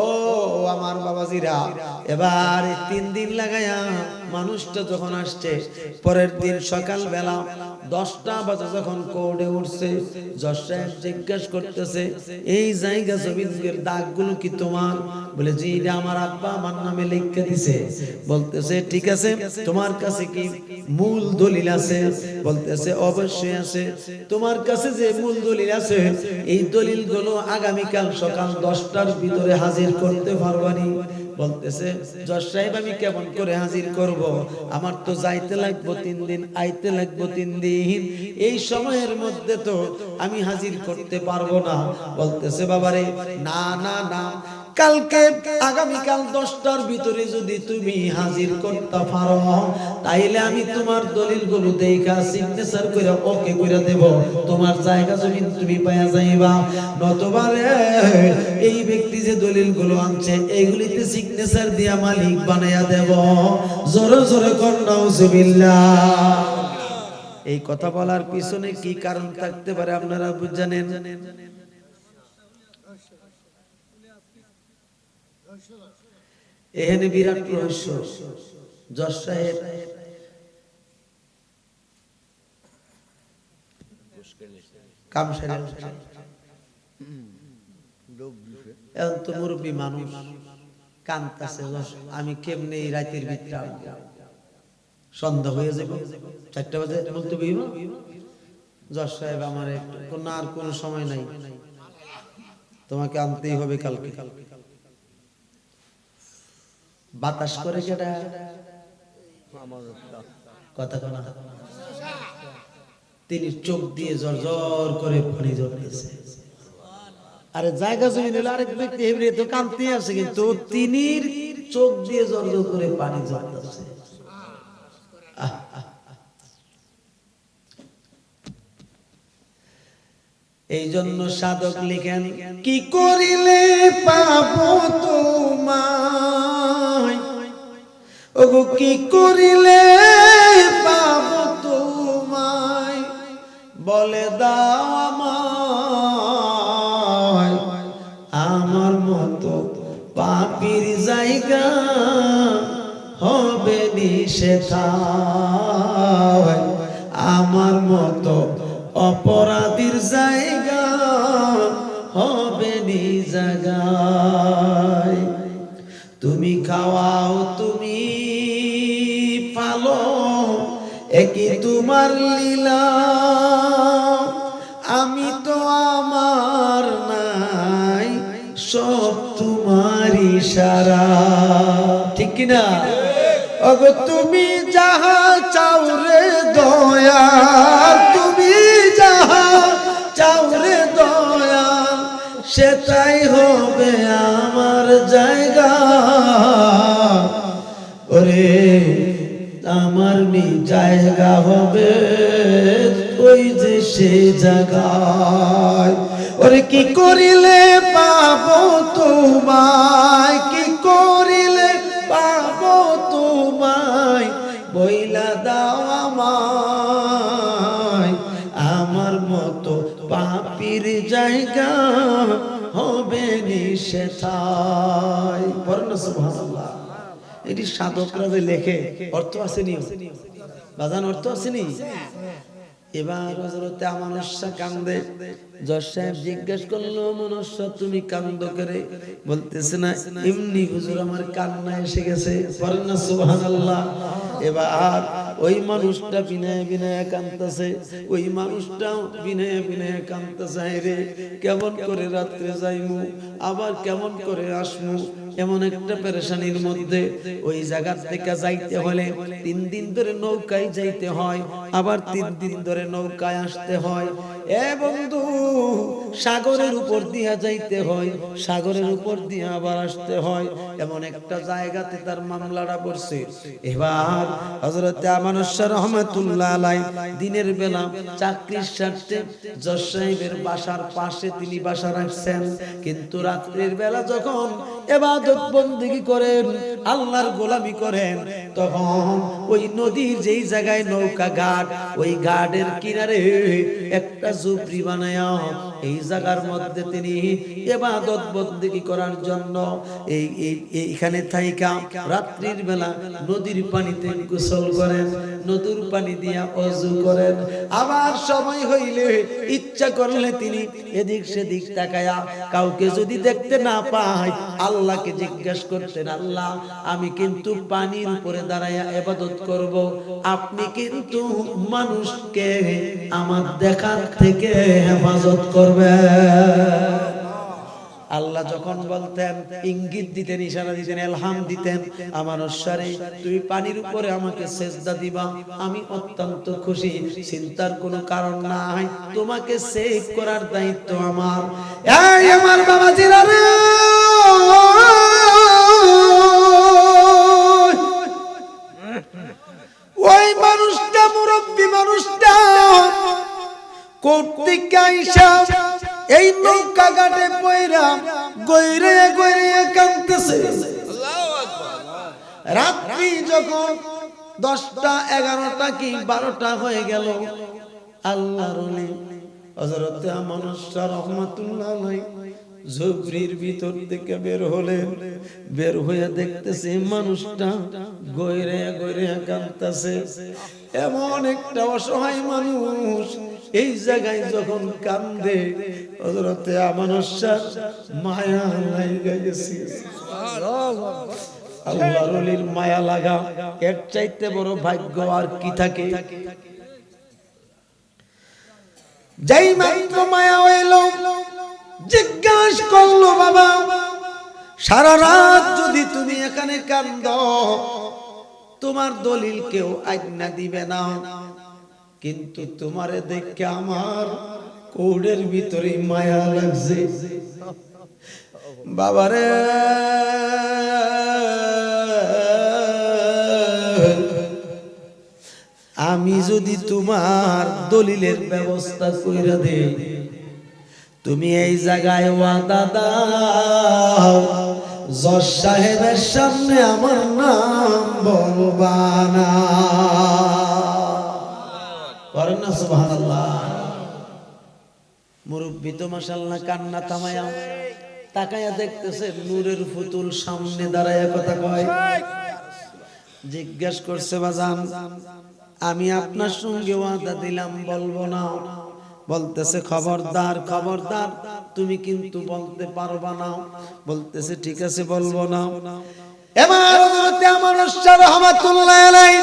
Speaker 1: ও আমার বাবাজিরা, এবার 3 দিন লাগায়া মানুষটা যখন আসছে, পরের দিন সকাল বেলা 10টা বাজে যখন কোর্টে উঠছে, জজ সাহেব জিজ্ঞাসা করতেছে এই জায়গা জমিনের দাগগুলো কি তোমার? বলে জি, এটা আমার আব্বা আমার নামে লিখে দিছে। বলতেছে ঠিক আছে, তোমার কাছে কি মূল দলিল আছে? বলতেছে অবশ্যই আছে। তোমার কাছে যে মূল দলিল আছে, এই দলিলগুলো আগামীকাল সকাল 10টার ভিতরে হাজির করতে পারবানি? বলতেছে জজ সাহেব আমি কেমন করে হাজির করব? আমার তো যাইতে লাগবে 3 দিন, আইতে লাগবে 3 দিন, এই সময়ের মধ্যে তো আমি হাজির করতে পারবো না। বলতেছে বাবারে, না না না, কালকে আগামীকাল 10টার ভিতরে যদি তুমি হাজির করতে পারো, তাইলে আমি তোমার দলিলগুলো দেখা সিগনেচার করে ওকে করে দেব, তোমার জায়গা জমি তুমি পাওয়া যাইবা। নতুবা এই ব্যক্তি যে দলিলগুলো আনছে, এইগুলিতে সিগনেচার দিয়া মালিক বানায়া দেব। জোরে জোরে কর নাউজুবিল্লাহ। এই কথা বলার পিছনে কি কারণ থাকতে পারে আপনারা জানেন? এখানে বিরাট রহস্য। জজ সাহেব কাম সেরে এখন তো মুরব্বী মানুষ, কান্তাছে, আমি কেমনে এই রাতের ভিতরে সন্ধ্যা হয়ে যাবে, 4টা বাজে বলতে বইব। জজ সাহেব আমার আর কোনো সময় নাই, তোমাকে আনতেই হবে কালকে। বাতাস করে যেটা কথা না, তিনি চোখ দিয়ে জর জর করে পানি ঝরতেছে। আরে জায়গা জমি নিলে আরেক ব্যক্তি হেবড়ে তো কাঁদতে আছে, কিন্তু তিনি চোখ দিয়ে জর জর করে পানি ঝরতেছে। এই জন্য সাধক লিখেন, কি করিলে পাবো তোমায়, ওগো কি করিলে পাবো তোমায়, বলে দাও আমায়, আমার মতো পাপীর জায়গা হবে নিষেধায়, আমার মতো অপরাধীর জায়গা হবে নি জায়গায়। তুমি খাওয়াও তুমি পালো, একই তোমার লীলা, আমি তো আমার নাই, সব তোমার ইশারা। ঠিক কিনা? ওগো তুমি যাহা চাও রে দয়া, তুমি যাহা চাও রে দয়া, সেটাই হবে আমার জায়গা। ওরে সে জায়গায়। ওরে কি করিলে পাবো তোমায়, কি করিলে পাবো তোমায়, বইলা দাও আমায়। আমার মতো পাপীর জায়গা হবে নিষেধায়। বলেন সুবহানাল্লাহ। এটি সাধকরা যে লেখে অর্থ আসেনি বাজান, অর্থ আসেনি। এবার হযরতে আমানুষ্যা কান্দে। জজ সাহেব জিজ্ঞেস করলো, মনুষ্য তুমি কান্দো করে? বলতেছে না, এমনি হুজুর আমার কান্না এসে গেছে। বলেন না সুবহানাল্লাহ। এবার ওই মানুষটা বিনয়ে বিনয়ে কাঁদতেছে, ওই মানুষটা বিনয়ে বিনয়ে কাঁদতেছে, রে কেমন করে রাত্রে যাইমু, আবার কেমন করে আসমু, এমন একটা পেরেশানির মধ্যে। ওই জায়গা থেকে যাইতে হলে 3 দিন ধরে নৌকায় যাইতে হয়, আবার 3 দিন ধরে নৌকায় আসতে হয়। এ বন্ধু, সাগরের উপর দিয়া যাইতে হয়, সাগরের উপর দিয়ে আবার আসতে হয়। এমন একটা জায়গাতে তার মামলাটা পড়ছে। এবার হযরতে আমানুষ্যা রহমাতুল্লাহ আলাইহি দিনের বেলা চাকরির স্বার্থে জজ সাহেবের বাসার পাশে তিনি বাসা রাখছেন, কিন্তু রাত্রির বেলা যখন ইবাদত বন্দেগী করেন, আল্লাহর গোলামি করেন, তখন ওই নদীর যেই জায়গায় নৌকা ঘাট, ওই ঘাটের কিনারে একটা ঝুপড়ি বানায়া এই জায়গার মধ্যে তিনি ইবাদত বন্দেগী করার জন্য এইখানে থাইকা রাত্রির বেলা নদীর পানিতে গোসল করেন, নদীর পানি দিয়া ওযু করেন। আবার সময় হইলে ইচ্ছা করলে তিনি এদিক সেদিক তাকায়া কাউকে যদি দেখতে না পায়, আল্লাহকে জিজ্ঞাসা করতেন, আল্লাহ আমি কিন্তু পানির উপরে দাঁড়ায়া ইবাদত করব, আপনি কিন্তু মানুষকে আমার দেখার থেকে হেফাজত করবেন। আল্লাহ যখন বলতেন, ইঙ্গিত দিতেন, ইশারা দিতেন, ইলহাম দিতেন, আমানুষ্যারে তুমি পানির উপরে আমাকে সেজদা দিবা, আমি অত্যন্ত খুশি, চিন্তার কোনো কারণ নাই, তোমাকে সেভ করার দায়িত্ব আমার। এই আমার বাবাজিরা রে, ওই মানুষটা, মুরব্বী মানুষটা কর্তৃক আইসা এই নৌকা ঘাটে পয়রা গইরে গইরে কাঁদতেছে। রাত্রি যখন 10টা 11টা কি 12টা হয়ে গেল, আল্লাহর ওলি হযরতে আমানুষ্যা রাহমাতুল্লাহ আলাইহি ঝুপড়ির ভিতর থেকে বের হলেন। বের হয়ে দেখতেছে মানুষটা গইরে গইরে কাঁদতেছে। এমন একটা অসহায় মানুষ এই জায়গায় যখন কান্দে, হযরতে আমানুষ্যার মায়া লাগা গেছে। আল্লাহর ওলির মায়া লাগা এর চাইতে বড় ভাগ্য আর কি থাকে? যেই মাত্র মায়া হইল, জিজ্ঞাসা করলো, বাবা সারা রাত যদি তুমি এখানে কান্দো, তোমার দলিল কেউ আজ্ঞা দিবে না, কিন্তু তোমারে দেখে আমার কোডের ভিতরে মায়া লাগছে। বাবারে আমি যদি তোমার দলিলের ব্যবস্থা কইরা দেই, তুমি এই জায়গায় ওয়াদা দাও, জজ সাহেবের সামনে আমার নাম বলবা না। করেন না সুবহানাল্লাহ। মুরব্বি তো মাশাআল্লাহ কান্না থামায়া তাকায়া দেখতেছে নূরের ফুতুল সামনে দাঁড়ায়া কথা কয়। জিজ্ঞেস করছে, বাজান আমি আপনার সঙ্গে ওয়াদা দিলাম বলবো না। বলতেছে, খবরদার খবরদার, তুমি কিন্তু বলতে পারবা না। বলতেছে, ঠিক আছে বলবো না। এবার হযরতে আমানুষ্যা রাহমাতুল্লাহ আলাইহি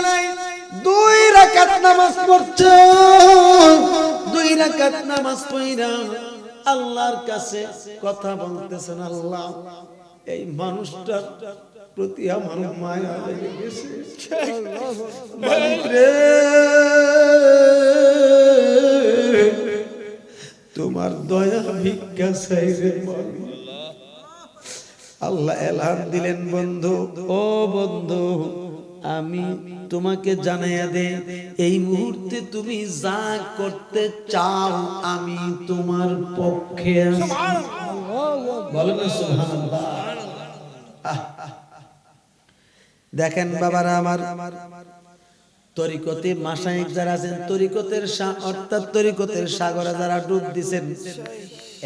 Speaker 1: 2 রাকাত নামাজ পড়ছে। 2 রাকাত নামাজ পড়া আল্লাহর কাছে কথা বলতেছেন, আল্লাহ এই মানুষটার প্রতি আমার মায়া লেগে গেছে, তোমার দয়া ভিক্ষা চাই রে মালিক। আল্লাহ এলান দিলেন, বন্ধু ও বন্ধু আমি তোমাকে জানাইয়া দে, এই মুহূর্তে তুমি যা করতে চাও আমি তোমার পক্ষে আছি। বলেন না সুবহানাল্লাহ। দেখেন বাবারা আমার, তরিকতে মাশায়েখ যারা আছেন, তরিকতের অর্থাৎ তরিকতের সাগরে যারা ডুব দিবেন,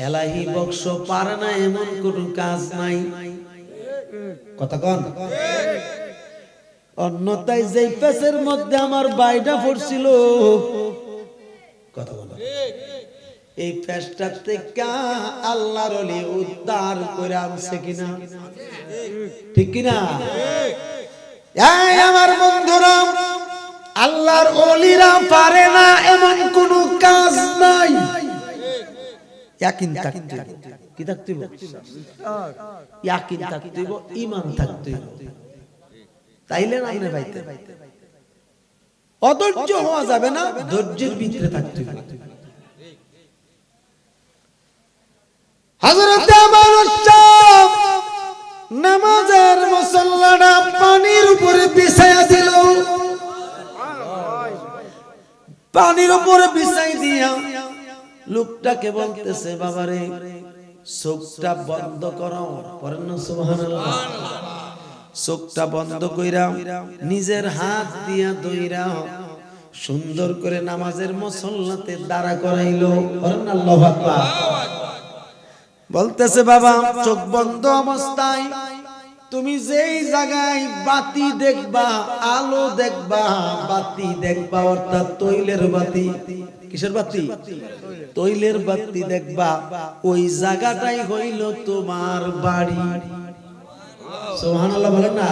Speaker 1: এলাহি বক্স পারে না এমন কোন কাজ নাই। কথা কোন? অন্যথায় যেই পেছের মধ্যে আমার বাইটা পড়ছিল, কথা বলো, এই পেছটা থেকে আল্লাহর ওলি উদ্ধার করে আনছে কিনা? ঠিক কিনা? এই আমার বন্ধুরা, আল্লাহর ওলিরা পারে না এমন কোন কাজ নাই। ইয়াকিন থাকতে হবে। কি থাকতে হবে? ইয়াকিন থাকতে হবে, ঈমান থাকতে হবে। তাইলে না আপনি পাইতে। অধৈর্য হওয়া যাবে না, ধৈর্যের ভিতরে থাকতে হবে। হযরত মানুষ নামাজের মুসল্লাটা পানির উপরে বিছায়া দিল, পানির উপরে বিছাই দিয়া লোকটাকে বলতেছে, বাবারে চোখটা বন্ধ করো। পড়েন না সুবহানাল্লাহ। চোখটা বন্ধ কইরা নিজের হাত দিয়া ধইরা সুন্দর করে নামাজের মুসল্লাতে দাঁড়া করাইলো। পড়েন না আল্লাহু আকবার। বলতেছে, বাবা চোখ বন্ধ অবস্থায় তুমি যেই জায়গায় বাতি দেখবা, আলো দেখবা, বাতি দেখবা, অর্থাৎ তৈলের বাতি। কিসের বাতি? তৈলের বাতি দেখবা, ওই জায়গাটাই হইল তোমার বাড়ি। সুবহানাল্লাহ বলেন না।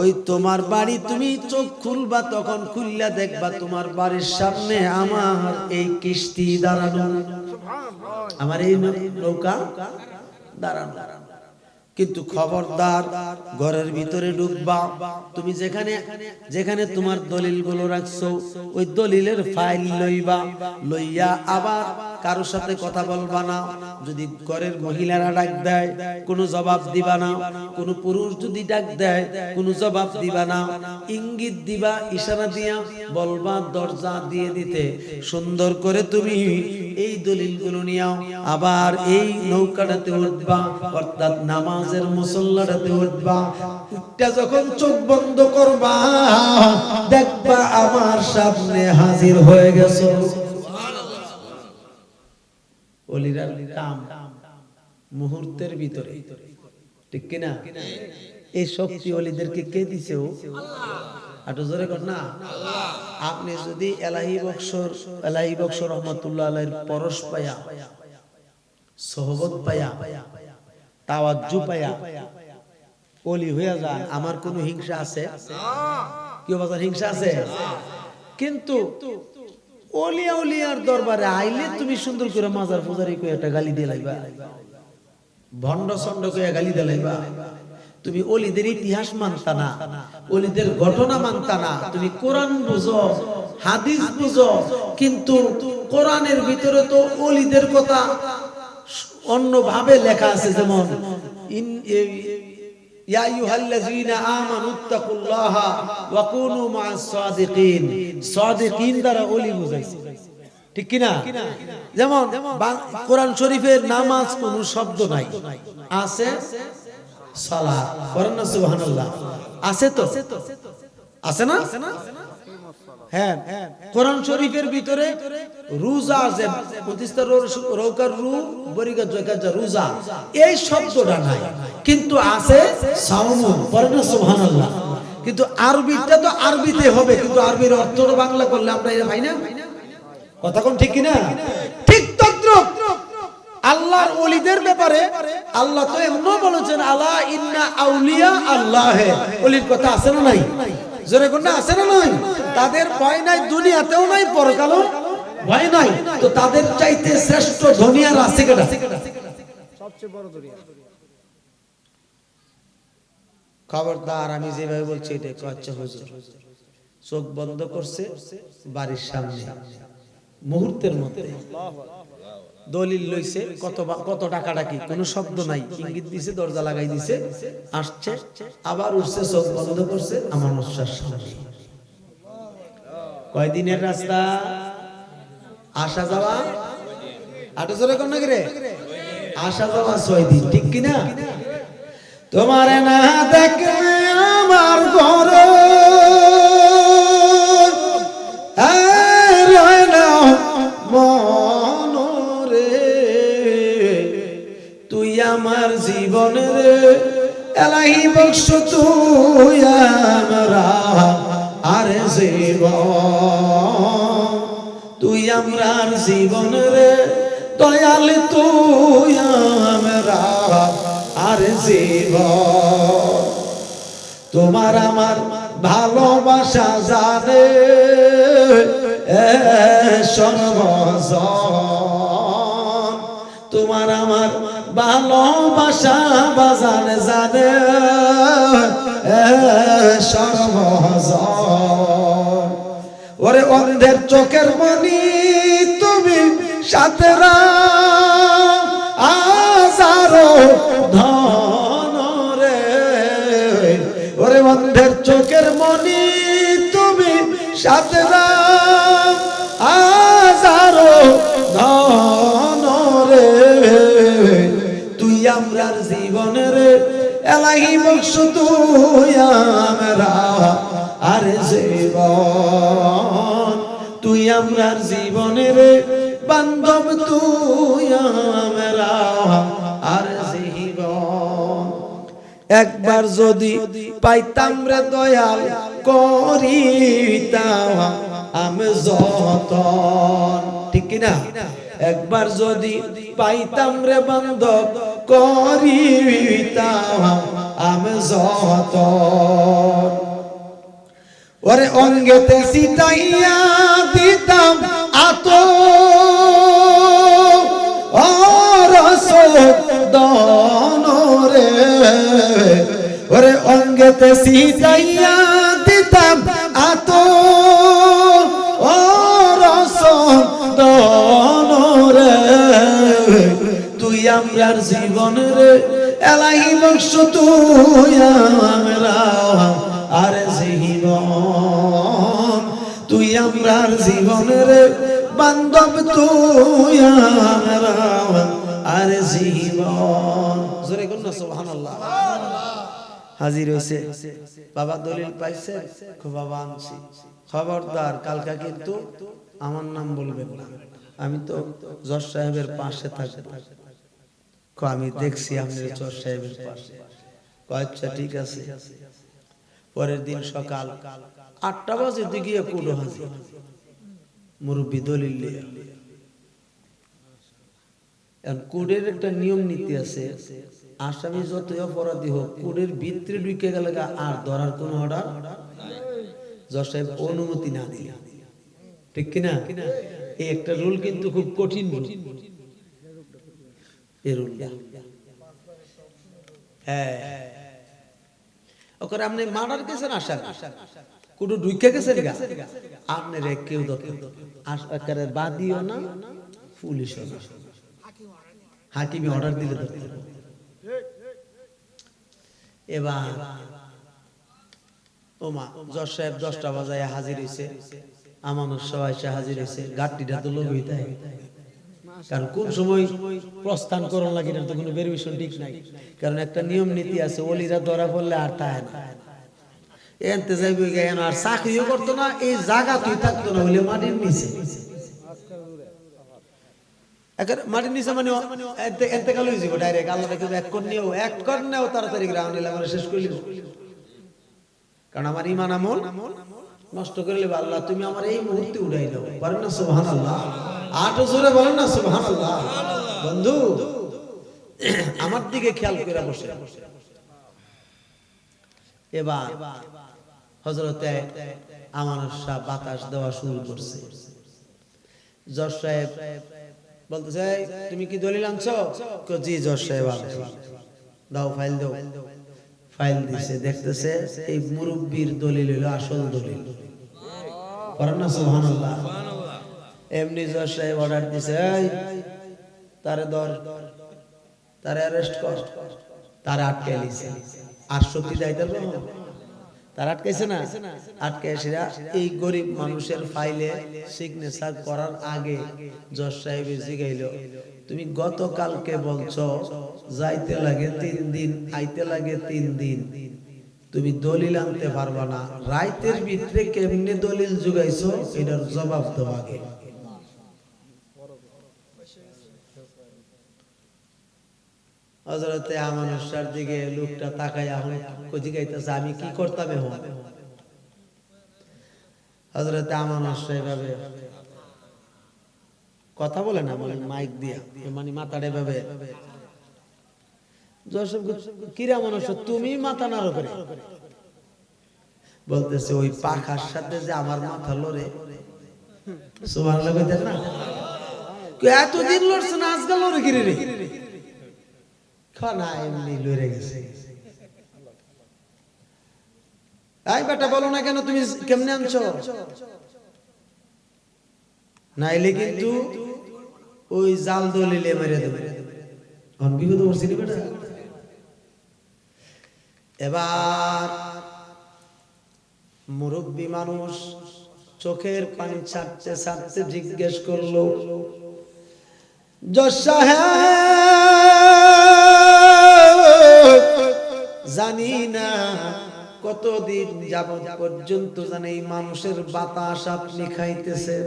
Speaker 1: ওই তোমার বাড়ি, তুমি চোখ খুলবা তখন খুললা দেখবা তোমার বাড়ির সামনে আমার এই কিস্তি দাঁড়ানো, আমার এই নৌকা দাঁড়ানো। কিন্তু খবরদার ঘরের ভিতরে ঢুকবা, তুমি যেখানে যেখানে তোমার দলিল গুলো রাখছো ওই দলিলের ফাইল লইবা, লইয়া আবার কারো সাথে কথা বলবা না। যদি ঘরের মহিলারা ডাক দেয় কোনো জবাব দিবা না, কোনো পুরুষ যদি ডাক দেয় কোনো জবাব দিবা না। ইঙ্গিত দিবা, ইশারা দিয়া বলবা দরজা দিয়ে দিতে। সুন্দর করে তুমি এই দলিলগুলো নিয়ে আবার এই নৌকাটাতে উঠবা, অর্থাৎ নামাজের মুসল্লাটাতে উঠবা। উঠটা যখন চোখ বন্ধ করবা দেখবা আমার সামনে হাজির হয়ে গেছো। ওলিরা কাম মুহূর্তের ভিতরে, ঠিক কিনা? এই শক্তি ওলিদেরকে কে দিছে? আটো জোরে কর না। আপনি যদি এলাহি বক্স রহমাতুল্লাহ আলাইহির পরশ পায়া, সোহবত পায়া, তাওয়াজ্জু পায়া ওলি হয়ে যান, আমার কোনো হিংসা আছে? কেউ বাজার হিংসা আছে? কিন্তু ওলিয়া ওলিয়ার দরবারে আইলে তুমি সুন্দর করে মাজার পূজারি কই একটা গালি দিয়ে লাইবা, ভণ্ড সন্ড কইয়া গালি দিয়ে লাইবা। তুমি ওলিদের ইতিহাস মানতা না, ওলিদের ঘটনা মানতা না। তুমি কোরআন বুঝো, হাদিস বুঝো, কিন্তু কোরআনের ভিতরে তো ওলিদের কথা অন্য ভাবে লেখা আছে। যেমন ইয়া আইয়ুহাল্লাযীনা আমানুত্তাকুল্লাহা ওয়া কুনু মা'আস সাদিকিন। সাদিকিন দ্বারা ওলি বুঝাইছে, ঠিক কি না? যেমন কোরআন শরীফের নামাজ কোনো শব্দ নাই, আছে সালাত। পড়েন না সুবহানাল্লাহ। আছে তো? আছে না? হ্যাঁ, কোরআন শরীফের ভিতরে রোজা আছে, প্রতিষ্ঠা রৌকার রু বরিকা জয়কা রোজা, এই শব্দটা নাই, কিন্তু আছে সাওমুন। পড়েন না সুবহানাল্লাহ। কিন্তু আরবিটা তো আরবিতে হবে, কিন্তু আরবির অর্থটা বাংলা করলে আমরা এটা পাই না। কথা কোন ঠিক কি না? ঠিক তদ্রুপ আল্লাহর ওলিদের ব্যাপারে আল্লাহ তো এমনও বলেছেন, আলা ইন্না আউলিয়া আল্লাহ। ওলির কথা আছে না নাই? জোরে কোন না, আছে না নাই? তাদের ভয় নাই, দুনিয়াতেও নাই, পরকালেও ভয় নাই। তো তাদের চাইতে শ্রেষ্ঠ দুনিয়ার আছে কেডা? সবচেয়ে বড় দুনিয়া। খবরদার, আমি যেভাবে বলছি এটা আচ্ছা হুজুর। চোখ বন্ধ করছে বাড়ির সামনে, মুহূর্তের মধ্যে দলিল লইছে, কত টাকাটা কি কোনো শব্দ নাই, ইঙ্গিত দিছে, দরজা লাগাই দিছে, আসছে, আবার উঠছে, চোখ বন্ধ করছে, আমার মশার সামনে। কয়দিনের রাস্তা? আসা যাওয়া 8 জোরে কোন নাকি রে? আসা যাওয়া 6 দিন, ঠিক কিনা? তোমারে না দেখলে আমার ঘর রয় না মনরে, তুই আমার জীবনের এলাহি বক্স, তুই আমরা আর জীবন, তুই আমরার জীবনের দয়াল, তুই আমরা আর জীবন। তোমার আমার ভালোবাসা জানে সর্বজন, তোমার আমার ভালোবাসা বাজান জানে সর্বজন। ওরে অন্ধের চোখের মনি তুমি, সাথে হাজারো ধন রে, ওরে অন্ধের চোখের মনি তুমি, সাথে হাজারো ধন রে, তুই আমরার জীবনের এলাহি বক্স, তুই আমরা আর জীবন, তুই আমরার জীবনের বান্ধব, তুই আমরা আর জীবন। একবার যদি পাইতাম রে দয়াল করিতাম আমি যতন, ঠিক কিনা? একবার যদি পাইতাম রে বান্ধব করিতাম আমি যতন, ওরে অঙ্গেতে সিটাইয়া দিতাম আত দন রে, ওরে অঙ্গেতে সিটাইয়া দিতাম আত দন রে, তুই আমরার জীবনের এলাহি বক্স, তুই আমরা আর জীবন, তুই আমরার জীবনের বান্ধব, তুই আমরা আর জীবন। জোরে কোন না সুবহানাল্লাহ। হাজির হইছে বাবা, দলিল পাইছে, খুব বাবা আনছি, খবরদার কালকা কিন্তু আমার নাম বলবেন না, আমি তো জজ সাহেবের পাশে থাকবো। আমি দেখছি আপনি জজ সাহেবের পাশে। আচ্ছা ঠিক আছে। পরের দিন সকাল 8টা বাজে গিয়ে কুড়ো হাজির, মুরব্বী দলিল লিয়া। কোর্টের একটা নিয়ম নীতি আছে, আসামি যতই অপরাধী হোক কোর্টের ভিতরে ঢুকে গেলে আর ধরার কোন অর্ডার জজ সাহেব অনুমতি না দিলে, ঠিক কিনা? এই একটা রুল কিন্তু খুব কঠিন রুল, এই রুলটা। হ্যাঁ, ওকে আপনি মার্ডার কেসের আসামি, কোর্টে ঢুকে গেছেন গা, আপনি রে কেউ একেবারে বাদীও না, পুলিশও না, হাকিমি অর্ডার দিলে ধরতে। এবার ওমা জজ সাহেব 10টা বাজায় হাজির হয়েছে, আমানত সবাই হাজির হয়েছে। গাড়িটা তো লোভই তাই, কারণ কোন সময় প্রস্থান করণ লাগে না তো কোনো বেরিয়েশন ঠিক নাই, কারণ একটা নিয়ম নীতি আছে, ওলিরা ধরা পড়লে আর তাই না, এনতে যাইবে কেন, আর চাকরিও করতো না, এই জায়গা তুই থাকতো না, হইলে মাটির নিচে, মাটির নিচে মানে এতেকাল হয়ে যাবো ডাইরেক্ট। আল্লাহ এক কর নেও তাড়াতাড়ি গ্রাউন্ড নিলে আমরা শেষ করলি, কারণ আমার ইমান আমল নষ্ট করলে আল্লাহ তুমি আমার এই মুহূর্তে উড়াই দাও, পারেন না সুবহানাল্লাহ? 8 জোরে বলেন না সুবহানাল্লাহ। বন্ধু আমার দিকে খেয়াল করে বসে। এবার হযরতে আমানত শাহ বাতাস দেওয়া শুরু করছে। জজ সাহেব বলতেছে, তুমি কি দলিল আনছো? জি জজ সাহেব আনছি। দাও ফাইল দাও। ফাইল দিছে, দেখতেছে এই মুরব্বির দলিল হলো আসল দলিল, পারেন না সুবহানাল্লাহ? এমনি জজ সাহেব অর্ডার দিছে, তারে ধর, তারে অ্যারেস্ট কর, তারে আটকে লিছে। আর সত্যি যাইতে পারবো তার আটকাইছে না, আটকাইছিরা এই গরিব মানুষের ফাইলে সিগনেচার করার আগে জজ সাহেব জিগাইল, তুমি গতকালকে বলছো যাইতে লাগে 3 দিন, আইতে লাগে 3 দিন, তুমি দলিল আনতে পারবা না, রাইতের ভিতরে কেমনে দলিল জুগাইছো এটার জবাব দাও আগে। হযরতে আমানুর দিকে লোকটা তাকায় এখন জিগাইতেছে আমি কি করতাম এখন। হযরতে আমানুর এভাবে কথা বলে না, বলে মাইক দিয়া মানে মাথাটা এভাবে, কিরা মানুষ তুমি মাথা নাড়ো করে বলতেছে ওই পাখার সাথে যে আমার মাথা লড়ে। সুবহানাল্লাহ কইতেন না, এতদিন লড়ছে না আজকাল লড়ে কিরে রে, খানা এমনি লড়ে গেছে। এই বেটা বলো না কেন তুমি কেমনে আনছো, নাইলে কিন্তু ওই জাল দলিলে মেরে দেবে। এখন বিপদ পড়ছিলি বেটা। এবার মুরব্বী মানুষ চোখের পানি ছাড়তে ছাড়তে জিজ্ঞেস করলো, জজ সাহেব জানি না কতদিন যাবত পর্যন্ত জানি এই মানুষের বাতাস আপনি খাইতেছেন,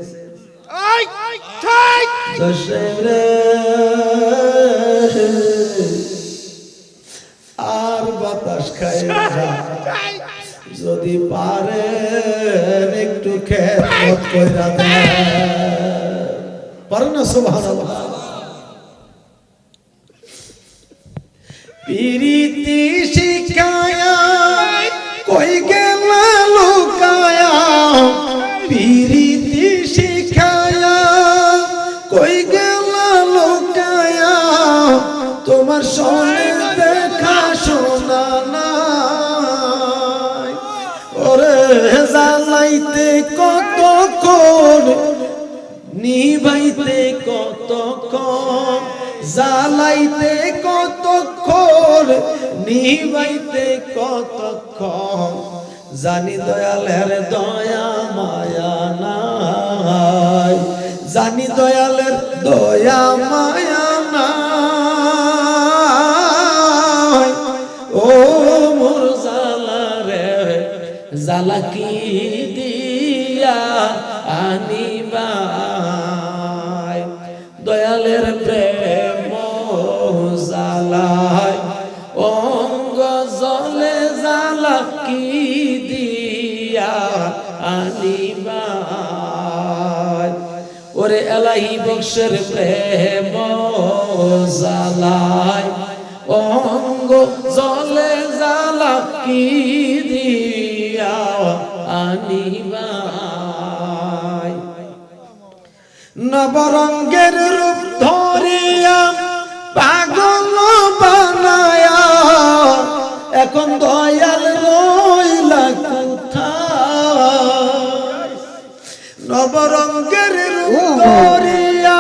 Speaker 1: আর বাতাস খায় না, যদি পারেন একটু খেদমত কইরা দেন, পারেন না? সুবহানাল্লাহ। পিরিতি শিখায়া কই গেলা লুকায়া, পিরিতি শিখায়া কই গেলা লুকায়া, তোমার সনে দেখা শোনা নাই, ওরে জ্বালাইতে কতক্ষণ নিভাইতে কতক্ষণ, জ্বালাইতে কতক্ষণ নিভাইতে কতক্ষণ, জানি দয়ালের দয়া মায়া নাই, জানি দয়ালের দয়া মায়া নাই, ও মোর জ্বালা রে জ্বালা কি দিয়া আনিবা, দয়ালের প্রেম জ্বালায় অঙ্গ জলে জ্বালা কি দিয়া আনিবা, ওরে এলাহি বক্সের প্রেম জ্বালায় অঙ্গ জলে জ্বালা কি দিয়া আনিবা, নবরঙ্গের রূপ ধরিয়া পাগল বানায়া, এখন দয়াল রইলা কোথায়, নবরঙ্গের রূপ ধরিয়া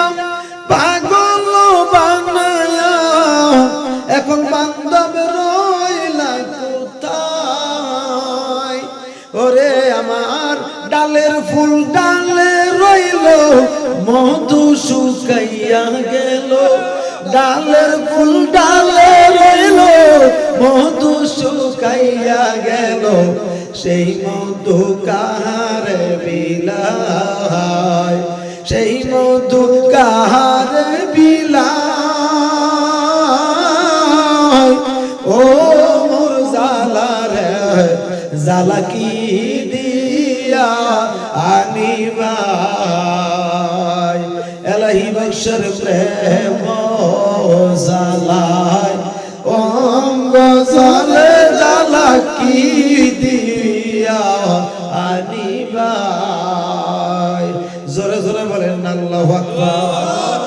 Speaker 1: পাগল বানায়া, এখন বান্ধব রইলা কোথায়, ওরে আমার ডালের ফুল ডালে রইল মধু শুকাইয়া গেল, ডালের ফুল ডালে রইল মধু শুকাইয়া গেল, সেই মধু কাহারে বিলায়, সেই মধু কাহারে বিলায়, ও মোর জ্বালা রে জ্বালা কি দিয়া আনিবা, এলাহি বক্সের প্রেম জ্বালায় অঙ্গ জলে জ্বালা কি দিয়া আনিবা, জোরে জোরে বলেন আল্লাহু আকবার,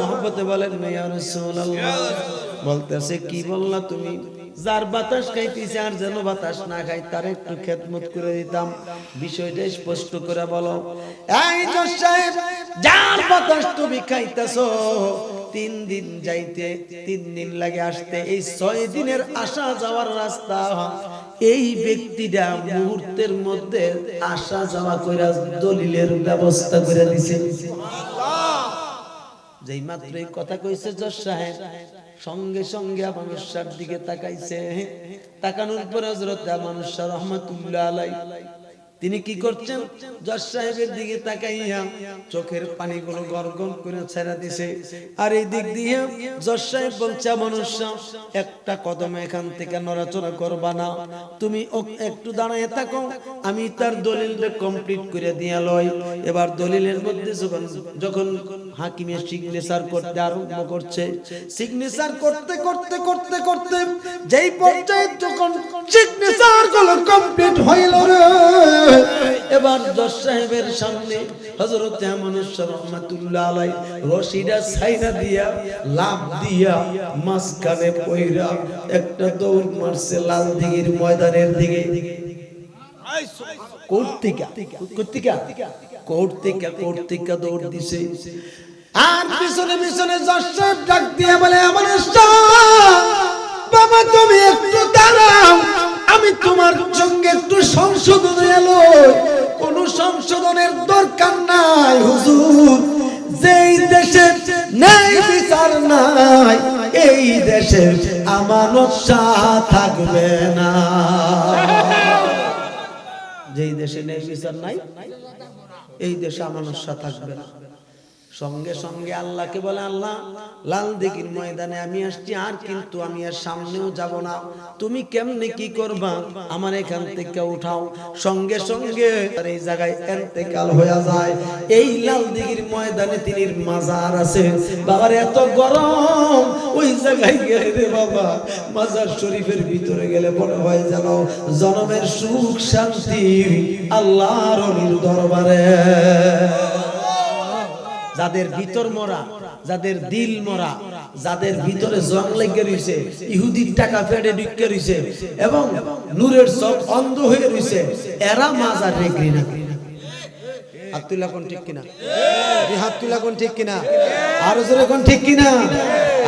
Speaker 1: মহব্বতে বলেন ইয়া রাসূলুল্লাহ। বলতেছে কি বললা তুমি, যার বাতাস খাইতেছে আর যেন বাতাস না খাই তার একটু খেদমত করে দিতাম, বিষয়টা স্পষ্ট করে বলো। এই জজ সাহেব যার বাতাস তুমি খাইতেছো 3 দিন যাইতে 3 দিন লাগে আসতে, এই 6 দিনের আসা যাওয়ার রাস্তা এই ব্যক্তিটা মুহূর্তের মধ্যে আসা যাওয়া কইরা দলিলের ব্যবস্থা করে দিছে। যেই মাত্র এই কথা কইছে জজ সাহেব সঙ্গে সঙ্গে মানুষ শাহর দিকে তাকাইছে। তাকানোর পরে হযরত মানুষ শাহ রহমাতুল্লাহ আলাইহি তিনি কি করছেন, জজ সাহেবের দিকে তাকাইয়া চোখের পানিগুলো গর্গন করে ছেড়ে দিছে। আর এই দিক দিয়ে জজ সাহেব বলছে, মানুষ একটা কদম এখান থেকে নড়াচড়া করবা না, তুমি একটু দাঁড়ায় থাকো, আমি তার দলিলটা কমপ্লিট করে দিয়া লই। এবার দলিলের মধ্যে যখন হাকিমের সিগনেচার করতে আরম্ভ করছে, সিগনেচার করতে করতে করতে করতে যেই পর্যায়ে যখন সিগনেচার গুলো কমপ্লিট হইল রে, এবার জজ সাহেবের সামনে হযরত মানুষ রহমাতুল্লাহ আলাইহি রশিদা ছাইরা দিয়া লাফ দিয়া মাঝখানে পয়রা একটা দৌড় মারছে লাল দিঘির ময়দানের দিকে। কোর্ট থেকে দৌড় দিছে। আর পিছনে পিছনে জজ সাহেব ডাক দিয়া বলে, আমার বাবা তুমি একটু দাঁড়াও, আমি তোমার সঙ্গে একটু সংশোধনে এলো। কোন সংশোধনের দরকার নাই হুজুর, যেই দেশে ন্যায় বিচার নাই এই দেশে আমানত থাকবে না। যেই দেশে ন্যায় বিচার নাই এই দেশে আমানত থাকবে না। সঙ্গে সঙ্গে আল্লাহকে বলে, আল্লাহ লাল দিঘির ময়দানে আমি আসছি, আর কিন্তু আমি আর সামনেও যাব না, তুমি কেমনে কি করবা আমার এখান থেকে উঠাও। সঙ্গে সঙ্গে এই জায়গায় ইন্তেকাল হয়ে যায়। এই লাল দিঘির ময়দানে তিনি মাজার আছে। বাবার এত গরম, ওই জায়গায় গেলে রে বাবা মাজার শরীফের ভিতরে গেলে মনে হয় যেন জনমের সুখ শান্তি আল্লাহর ওলির দরবারে। যাদের ভিতর মরা, যাদের দিল মরা, যাদের ভিতরে জং লেগে রইছে, ইহুদির টাকা পেটে ঢুকে রইছে এবং নূরের চোখ অন্ধ হয়ে রইছে, এরা মাজার রেগরি না। হাত তুলা কোন ঠিক কিনা? হাত তুলা কোন ঠিক কিনা? আর জোরে কোন ঠিক কিনা?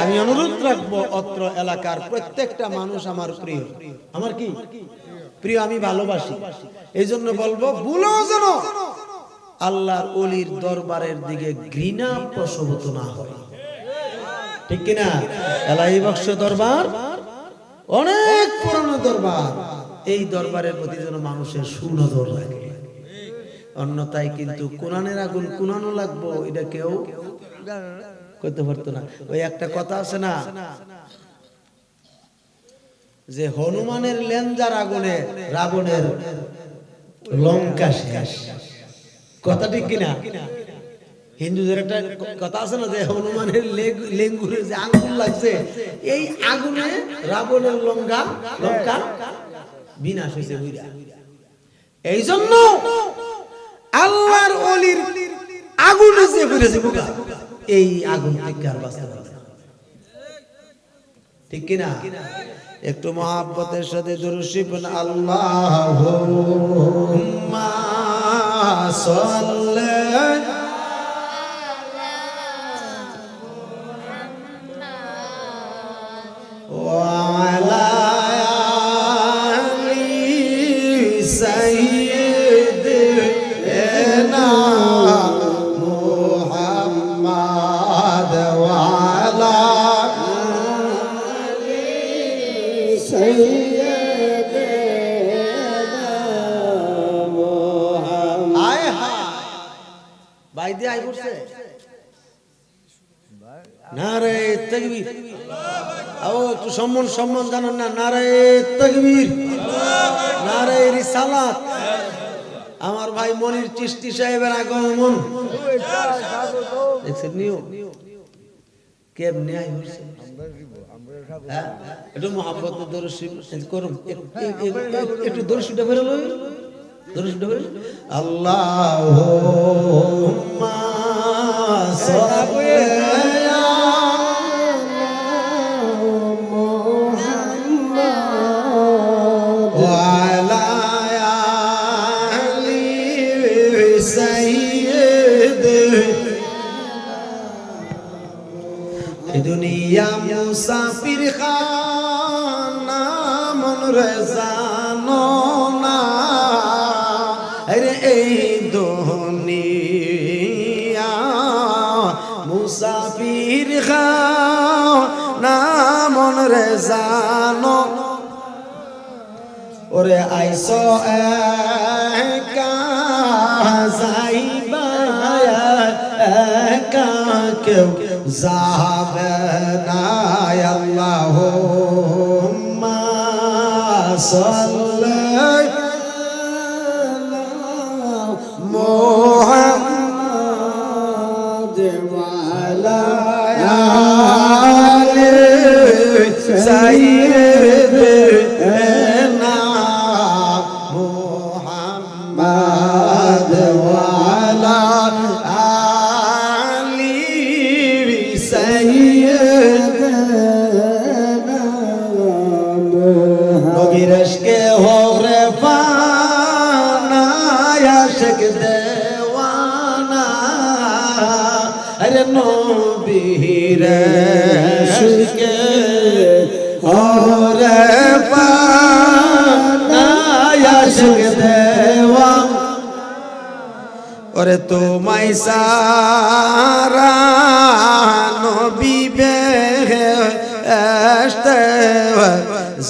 Speaker 1: আমি অনুরোধ রাখবো, অত্র এলাকার প্রত্যেকটা মানুষ আমার প্রিয়। আমার কি প্রিয়, আমি ভালোবাসি। এই জন্য বলবো, ভুলো যেন আল্লাহর ওলির দরবারের দিকে ঘৃণা প্রসবত না হয়। ঠিক কিনা? এলাহি বক্স দরবার অনেক পুরনো দরবার, এই দরবারের প্রতি যেন মানুষের সুনজর লাগে। অন্যথায় কিন্তু কোরআনের আগুন কোনানো লাগবো, এটা কেউ করতে পারতো না। ওই একটা কথা আছে না যে হনুমানের লেঞ্জার আগুনে রাবণের লঙ্কা শেষ। কথা ঠিক কিনা? হিন্দুদের একটা কথা আছে না যে হনুমানের লেঙ্গুরে যে আগুন লাগছে, এই আগুনে রাবণের লঙ্কা বিনাশ হয়েছে। এই জন্য আল্লাহর ওলির আগুনে যে পড়েছে এই আগুন থেকে আর বাঁচতে পারবে না। ঠিক কিনা? একটু মহাব্বতের সাথে দুরূদ শরীফ পড়ুন। আল্লাহুম্মা সাল্লি সম্মান জানান না? নারায়ে তাকবীর, নারায়ে রিসালাত। আমার ভাই মনির চিশতি সাহেবের আগমন দেখছেন নিও কেমনে আই হইছে। একটু মহব্বত দরুদ শরীফ করুন, একটু দরুদ শরীফ পড়ে লই, দরুদ শরীফ পড়ে। আল্লাহুম্মা সাল্লি আরে এই দুনিয়া মুসাফির খাও না মন রে জানো ওরে আইসো একা যাইবা একা কেউ যাবে না আল্লাহুম্মা সাল্লি মুহাম্মাদ ওয়া আলা আলি সাইয়্যিদিনা মুহাম্মাদ ওয়া আলা আলি সাইয়্যিদিনা নবীর ইশকে হোরে ফানা আশিক দেওয়ানা আরে নবীর ইশকে হোরে ফানা আশিক দেওয়ানা ওরে তোমায় সারা নবী বেহেশতে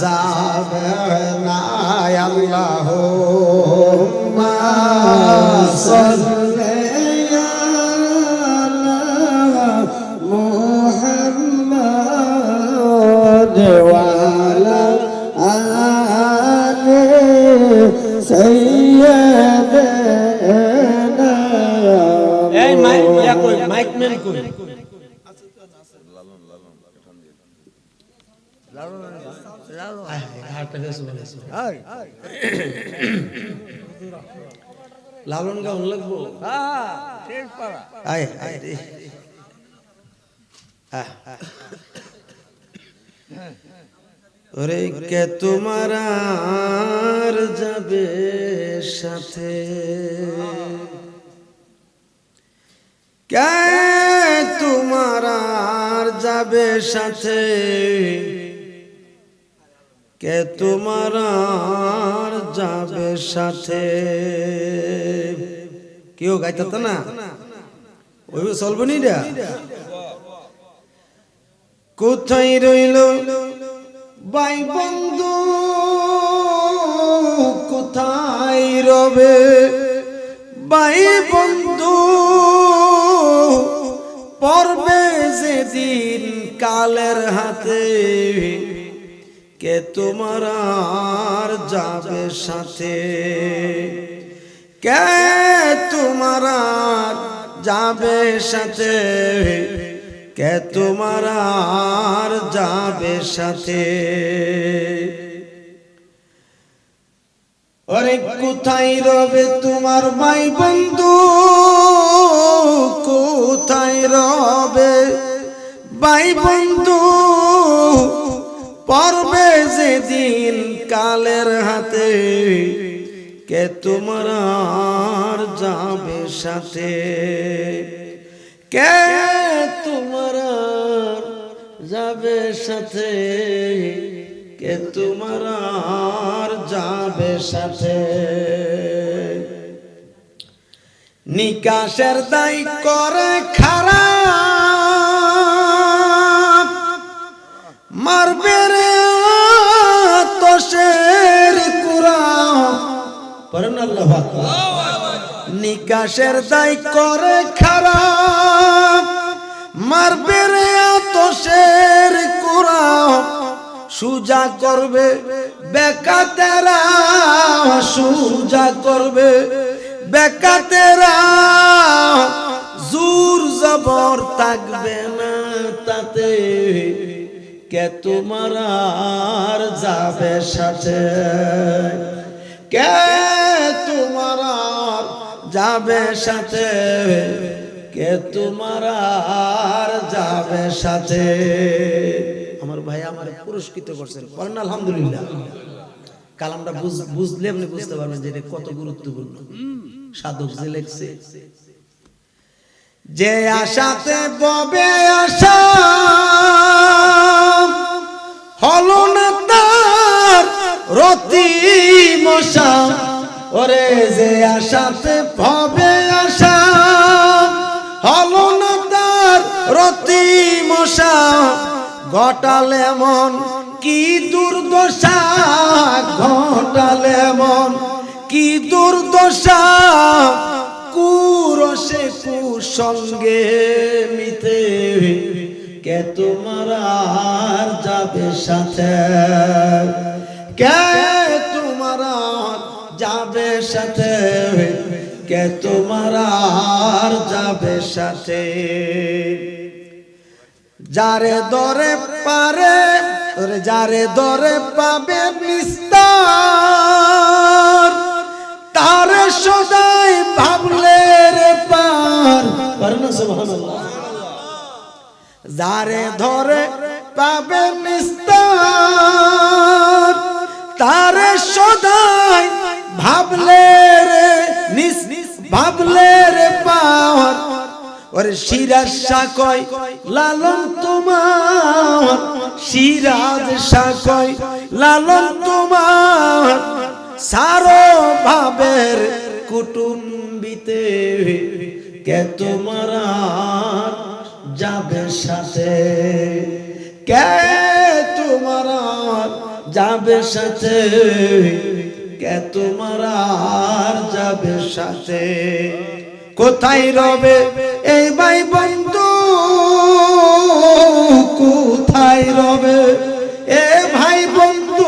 Speaker 1: যাবে না আল্লাহুম্মা সাল্লি আলা মুহাম্মাদ ওয়া আলা আলি সাইয়্যিদিনা এই মাইক মেন কই লালন গাউন লাগবো ওরে কে তোমার আর যাবে সাথে কে তোমার আর যাবে সাথে কে তোমার আর যাবে সাথে কেউ গাইত না ওই চলবো নি কোথায় রইল ভাই বন্ধু কোথায় রবে ভাই বন্ধু পড়বে যেদিন কালের হাতে কে তোমার আর যাবে সাথে কে তোমার আর যাবে সাথে কে তোমার আর যাবে সাথে ওরে কোথায় রবে তোমার ভাই বন্ধু কোথায় রবে ভাই বন্ধু পড়বে যেদিন কালের হাতে কে তোমার আর যাবে সাথে কে তোমার আর যাবে সাথে কে তোমার আর যাবে সাথে নিকাশের দায় করে খারাপ মারবে রে তোষের কুরাম পড়েন আল্লাহু আকবার নিকাশের দায় করে খারাপ মারবে রে তোষের কুরাম সুজা করবে বেকাতেরা সুজা করবে বেকাতেরা জোর জবর থাকবে না তাতে কে তোমার আর যাবে সাথে কে তোমার আর যাবে সাথে কে তোমার আর যাবে সাথে আমার ভাই আমারে পুরস্কৃত করছেন পড়েন আলহামদুলিল্লাহ কালামটা বুঝলে আপনি বুঝতে পারবেন যে এটা কত গুরুত্বপূর্ণ সাধক যে লেখছে যে আশাতে ববে আশা হলো না তার রতি মশা ওরে যে আশাতে ভবে আশা হলো না তার রতি মশা ঘটালে মন কি দুর্দশা ঘটালে মন কি দুর্দশা কুরসে কুসঙ্গে মিতে কে তোমার আর যাবে সাথে কে তোমার যাবে সাথে কে তোমার আর যাবে সাথে যারে দরে পারে যারে দরে পাবে নিস্তার তারে সদাই ভাবলে রে পার পারনা সুবহানাল্লাহ যারে ধরে পাবে নিস্তার তারে সদাই ভাবলে রে ভাবলে রে পার ওরে সিরাজ সাকয় লালন তোমার সিরাজ সাকয় লালন তোমার সারো ভাবের কুটুম্বিতে কে তোমার যাবে সাথে কে তোমার যাবে সাথে কে তোমার যাবে সাথে কোথায় রবে এই ভাই বন্ধু কোথায় রবে এ ভাই বন্ধু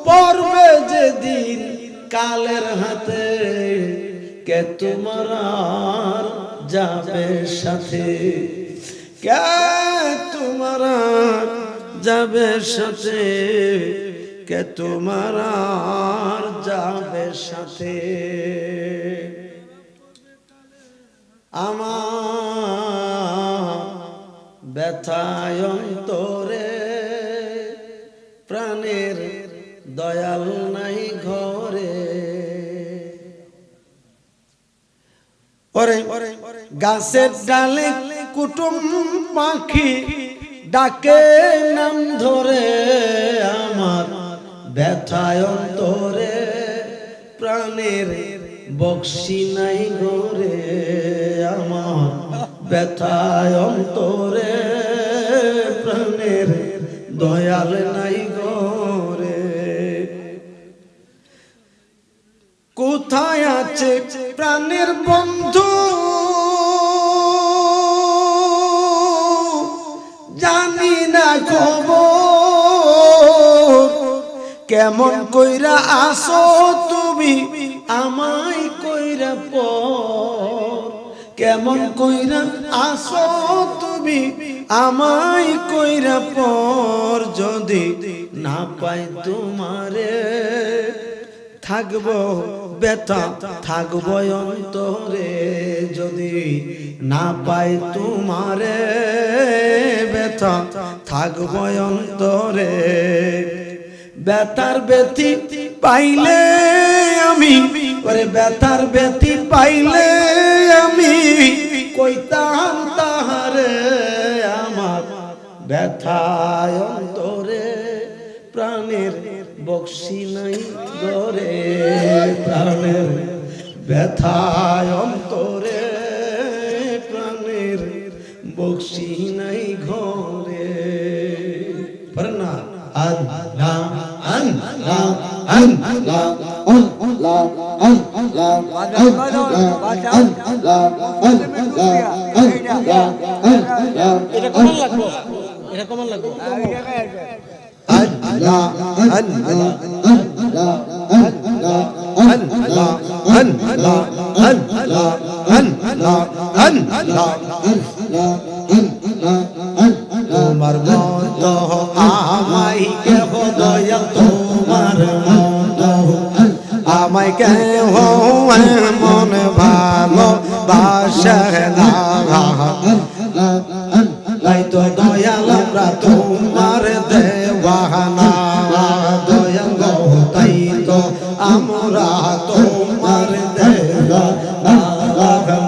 Speaker 1: পড়বে যেদিন কালের হাতে কে তোমার যাবে সাথে কে তোমার যাবে সাথে কে তোমার যাবে সাথে আমার ব্যথায় অন্তরে প্রাণের দয়াল নাই ঘরে ওরে গাছের ডালে কুটুম পাখি ডাকে নাম ধরে আমার ব্যথায় অন্তরে প্রাণের বক্সি নাই ঘরে আমার ব্যথায় অন্তরে প্রাণের দয়াল নাই ঘরে কোথায় আছে প্রাণের বন্ধু জানি না খবর কেমন কইরা আসো তুমি আমায় কইরা পর কেমন কইরা আসো তুমি আমায় কইরা পর যদি না পাই তোমারে থাকবো ব্যথা থাকবো অন্তরে যদি না পাই তোমারে ব্যথা থাকবো অন্তরে ব্যথার ব্যথি পাইলে আমি ওরে ব্যথার ব্যথি পাইলে আমি কইতাম তাহারে আমার ব্যথায় অন্তরে প্রাণের বক্সি নাই ঘরে প্রাণের ব্যথায় অন্তরে প্রাণের বক্সি নাই ঘরে না আল্লাহ আল্লাহ আল্লাহ এটা কেমন লাগবে এটা কেমন লাগবে Allah Allah Allah Allah Allah Allah Allah Allah তোমার মতো আমায় কেহ দয়া তোমার মতো আমায় কেহ মন ভালো বাসে না তাই তো দয়াল আমরা তোমার দেওয়ানা দয়াল গো তাই তো আমরা তোমার দেওয়ানা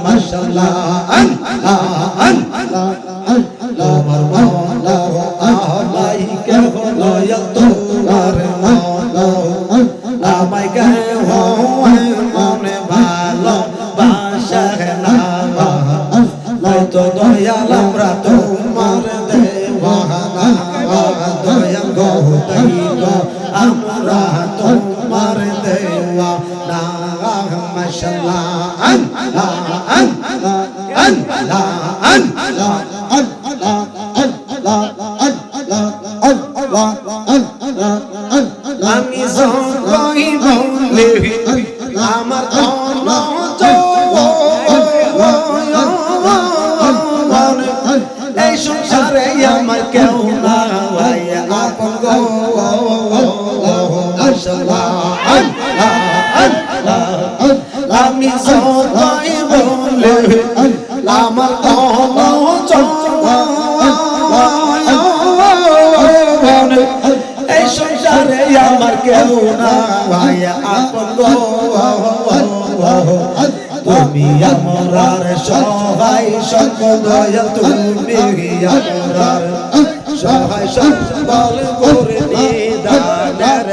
Speaker 1: মাশাআল্লাহ তোমার মতো আমায় কেহ দয়াল তোমার মতো আমায় কেহ মনে ভালো বাসা না তো দয়াল আমরা তোমার দেওয়ানা দয়াল গো আমরা তোমার দেওয়ানা মাশাআল্লাহ আল্লাহ আল্লাহ আল্লাহ আল্লাহ আমি সবাই বলে আমার এই সংসারে আমার কেউ না আপন গো আমি সবাই বলে আমার এই সংসারে আমার কেউ না আপন গো তুমি আমার সহায় সর্বদয়া তুমি আমার সহায় সর্বল করে নিদানের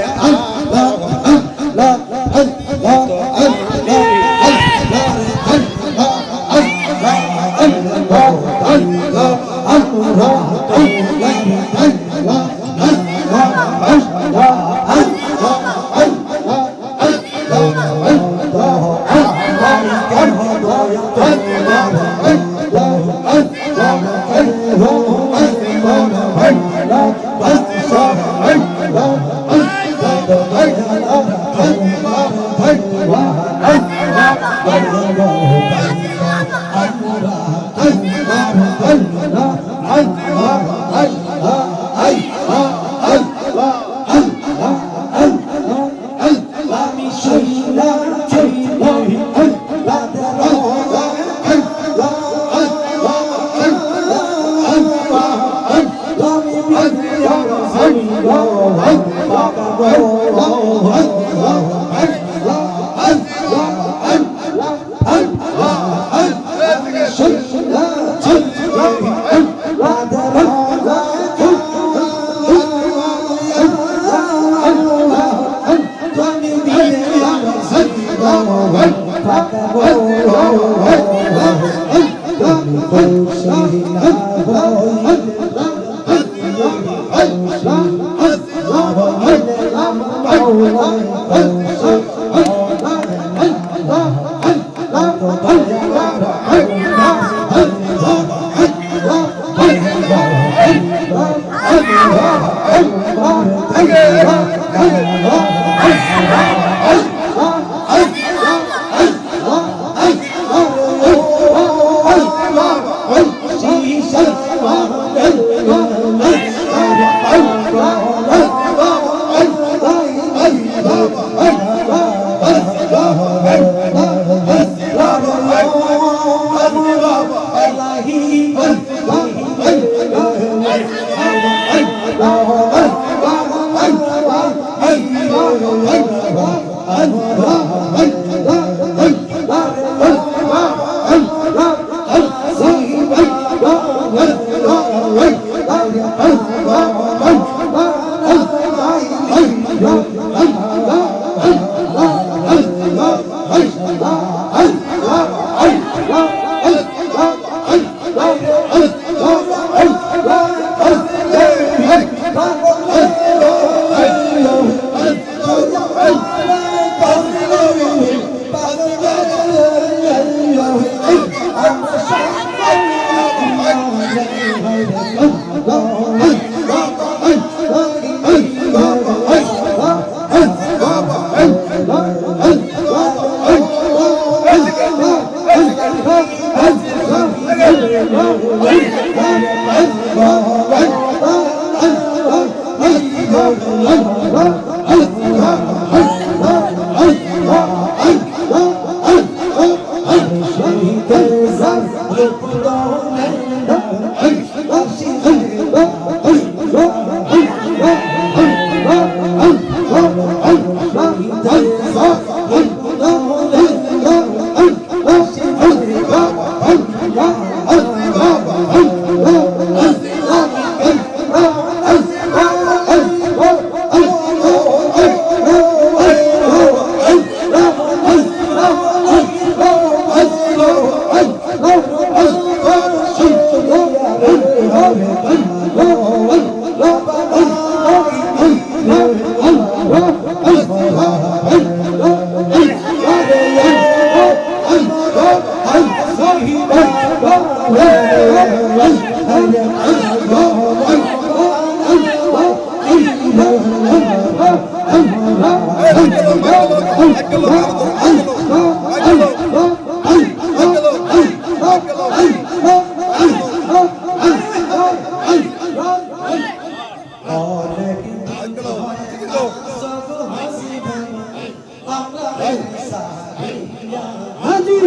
Speaker 1: হাজি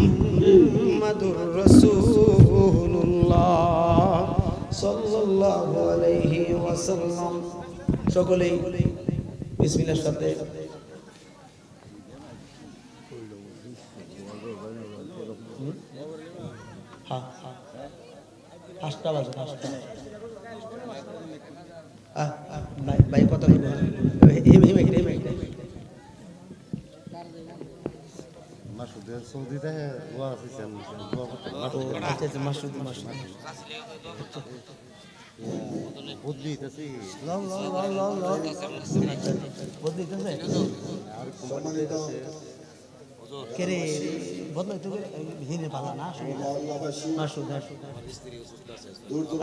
Speaker 1: মুহাম্মাদুর রাসূলুল্লাহ সাল্লাল্লাহু আলাইহি ওয়াসাল্লাম। সকলেই বিসমিল্লাহর সাথে হাসটা বাজে হাসটা ভাই কথা বলবো
Speaker 2: সৌদিতে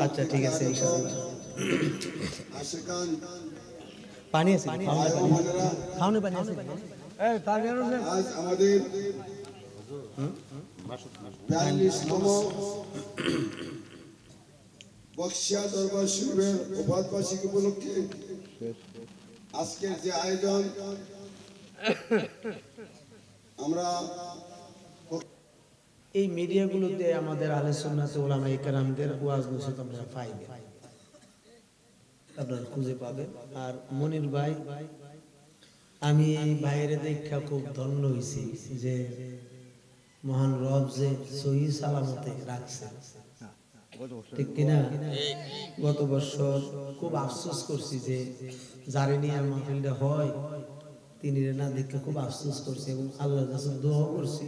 Speaker 1: আচ্ছা ঠিক আছে পানি আছে খাওয়ানো পানি আছে
Speaker 3: আমাদের 42তম বক্সিয়া দরবার শরীফের ওফাত বার্ষিকী উপলক্ষে আজকের যে আয়োজন আমরা
Speaker 1: এই মিডিয়াগুলোতে আমাদের আহলে সুন্নাত উলামা ইকরামদের ওয়াজ নসিহত আমরা পাই, আপনারা খুঁজে পাবেন। আর মনির ভাই, আমি এই ভাইয়ের দেখা খুব ধন্য হয়েছি যে মহান রব যে সহি সালামতে রাখছে, ঠিক কিনা? গত বছর খুব আফসোস করছি যে যারে নিয়ে মাহফিলটা হয় তিনি না দেখে খুব আফসোস করছি এবং আল্লাহর কাছে দোয়া করছি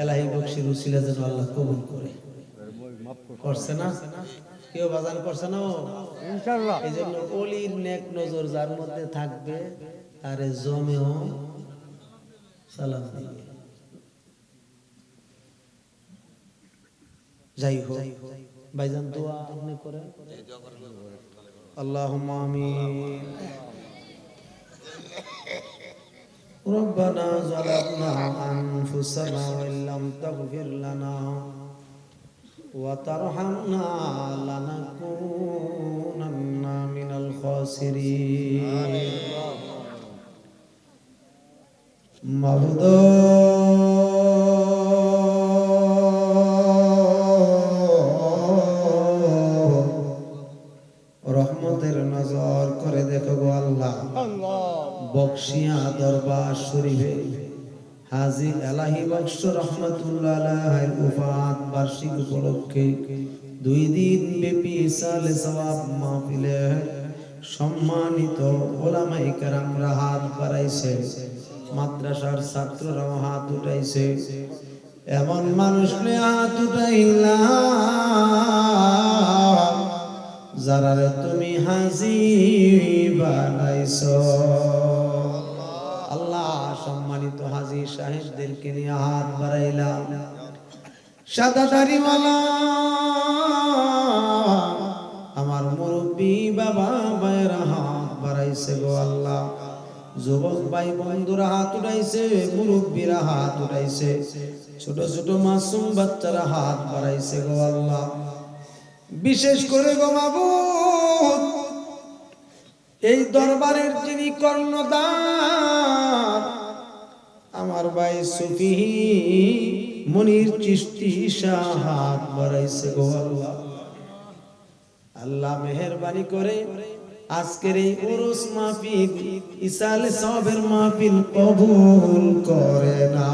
Speaker 1: এলাহি বকশির উসিলা যেন আল্লাহ কবুল করে। করছে না কেউ বাজান করছে না ইনশাআল্লাহ। এই জন্য অলির নেক নজর যার মধ্যে থাকবে তারে জমেও সালাম দিবে। যাই হোক ভাইজান দোয়া আপনি করেন। আল্লাহুম্মা আমিন। ربنا ظلمنا أنفسنا وإن لم تغفر لنا وترحمنا لنكونن من الخاسرين মাবুদ রহমতের নজর করে দেখো গো আল্লাহ, বকশিয়া দরবার শরীফে হাজী এলাহি বক্স রহমাতুল্লাহ আলাইহির ওফাত বার্ষিক উপলক্ষে 2 দিন ব্যাপী সালে সওয়াব মাহফিলে সম্মানিত উলামায়ে কেরামরা হাত বাড়াইছে, মাদ্রাসার ছাত্ররা হাত উঠাইছে, এমন মানুষ নিয়ে হাত উঠাইলাম যারা তুমি হাজী বানাইছো। আল্লাহ সম্মানিত হাজী সাহেবদেরকে নিয়ে হাত বাড়াইলাম, সাদা দাড়িওয়ালা আমার মুরব্বী বাবা ভাইরা হাত বাড়াইছে গো আল্লাহ, যুবক ভাই বন্ধুরা হাত উঠাইছে, মুরব্বীরা হাত উঠাইছে, ছোট ছোট মাসুম বাচ্চারা হাত বাড়াইছে গো আল্লাহ। বিশেষ করে গো মাবুদ এই দরবারের যিনি কর্ণধার আমার ভাই সুফি মনির চিশতি শাহ হাত বাড়াইছে গো আল্লাহ। আল্লাহ মেহেরবানি করে আজকের এই উরুস মাহফিল ইসালে সওয়াবের মাহফিল কবুল করে না।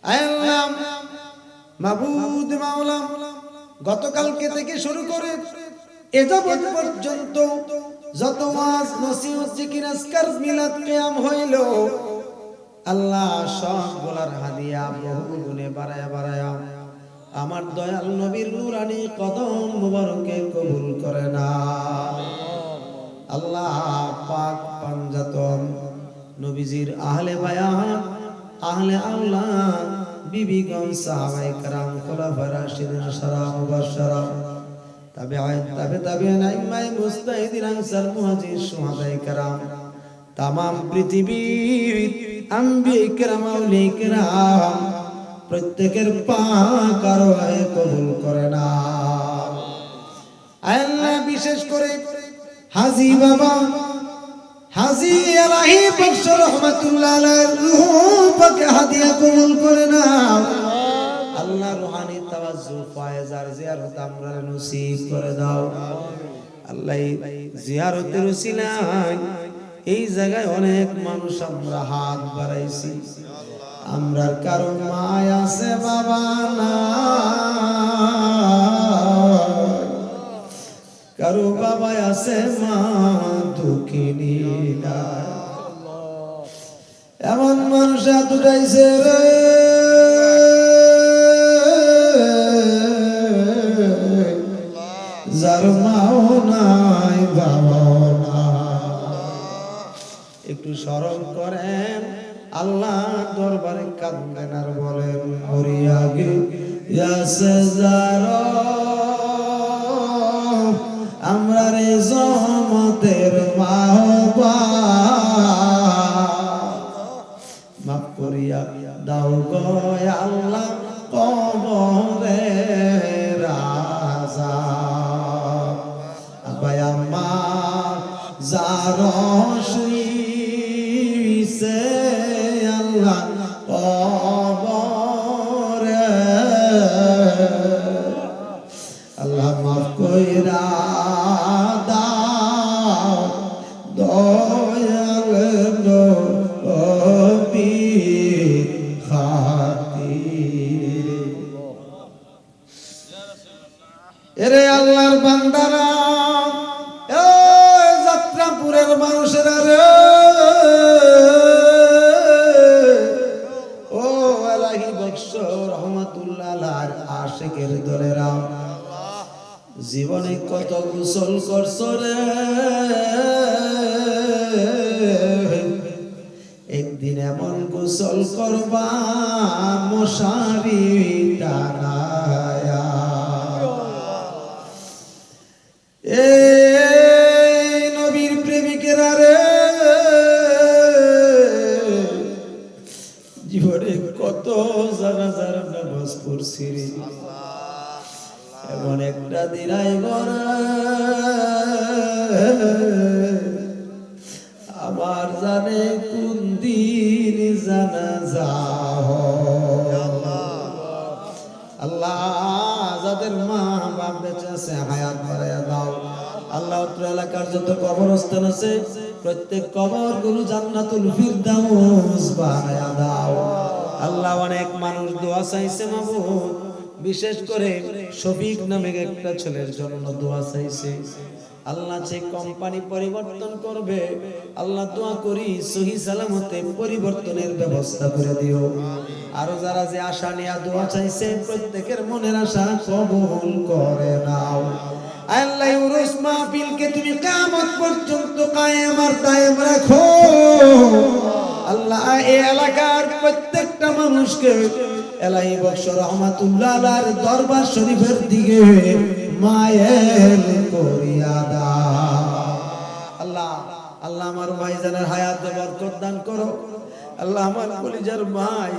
Speaker 1: আল্লাহ মাবুদ মাওলা গতকালকে থেকে শুরু করে এ যাবত পর্যন্ত যত ওয়াজ নসিহত জিকির আজকার মিলাদ কিয়াম হইল আল্লাহ সব বলার হাদিয়া বহু গুণে বাড়ায়া বাড়ায়া আমার দয়াল নবীর নূরানী কদম মুবারকে কবুল করে না। আল্লাহ পাক পাঞ্জাতন নবীজির আহলে বায়াত আহলে আওলাদ বিবিগণ সাহাবায়ে কেরাম খোলাফায়ে রাশিদিন সারা মুবাশশারা তাবেঈন আইম্মায়ে মুজতাহিদিন আনসার মুহাজির শুহাদায়ে কেরাম तमाम পৃথিবীর আম্বিয়া কেরাম আউলিয়া কেরাম প্রত্যেকের পাক আরওয়াহে কবুল করে না। আল্লাহ বিশেষ করে হাজী বাবা হাজী এলাহি বক্স রহমাতুল্লাহ আলাইহির রূহ পাকে হাদিয়া কবুল করে না। আল্লাহ রুহানি তাওয়াজ্জুহ ফায়েজ আর জিয়ারত আমরা নসিব করে দাও। আল্লাহ জিয়ারতের উসিলায় এই জায়গায় অনেক মানুষ আমরা হাত বাড়াইছি, আমরার কারো মায় আছে বাবা না, কারো বাবা আছে মা দুঃখিনী না, এমন মানুষ হাত উঠাইছে রে যার মাও নাই বাবাও নাই। একটু স্মরণ করেন আল্লাহ দরবারে কাঁদেন আর বলেন মরিয়া গে আমরা রে জমতের মা মাফ করিয়া দাও গো আল্লাহ কবরে রাজা আবাই আম্মা জারশি সে আল্লাহ কবরে আল্লাহ মাফ কইরা দাও দয়াল নবী খাতির। এরে আল্লাহর বান্দারা যাত্রাপুরের মানুষের জীবনে কত গোসল করছো রে, একদিন এমন গোসল করবা মশারি টানায়া। এই নবীর প্রেমিকেরা রে, জীবনে কত জানাজার নামাজ পড়ছি রে, এমন একটা দিন আইবার আমার জানে কোন দিন জানাজা হয়। আল্লাহ যাদের মা বাপ বেঁচে আছে হায়াত বাড়াইয়া দাও। আল্লাহ অত্র এলাকার যত কবরস্থান আছে প্রত্যেক কবর গুলো জান্নাতুল ফিরদাউস বানাইয়া দাও। আল্লাহ অনেক মানুষ দোয়া চাইছে মাবুদ, বিশেষ করে শফিক নামে একটা ছেলের জন্য দোয়া চাইছে। আল্লাহ যে কোম্পানি পরিবর্তন করবে, আল্লাহ দোয়া করি সহি সালামতে পরিবর্তনের ব্যবস্থা করে দিও। আরো যারা যে আশা নিয়ে দোয়া চাইছে প্রত্যেকের মনের আশা কবুল করে নাও। আল্লাহ উরুস মাহফিলকে তুমি কিয়ামত পর্যন্ত কায়েম আর দায়েম রাখো। আল্লাহ এই এলাকার প্রত্যেকটা মানুষকে এলাহি বক্স রহমাতুল্লাহ আলাইহির দরবার শরীফের দিকে মায়ের করিয়া দাও। আল্লাহ আল্লাহ আমার ভাইজানের হায়াতে বরকত দান করো। আল্লাহ আমার কলিজার ভাই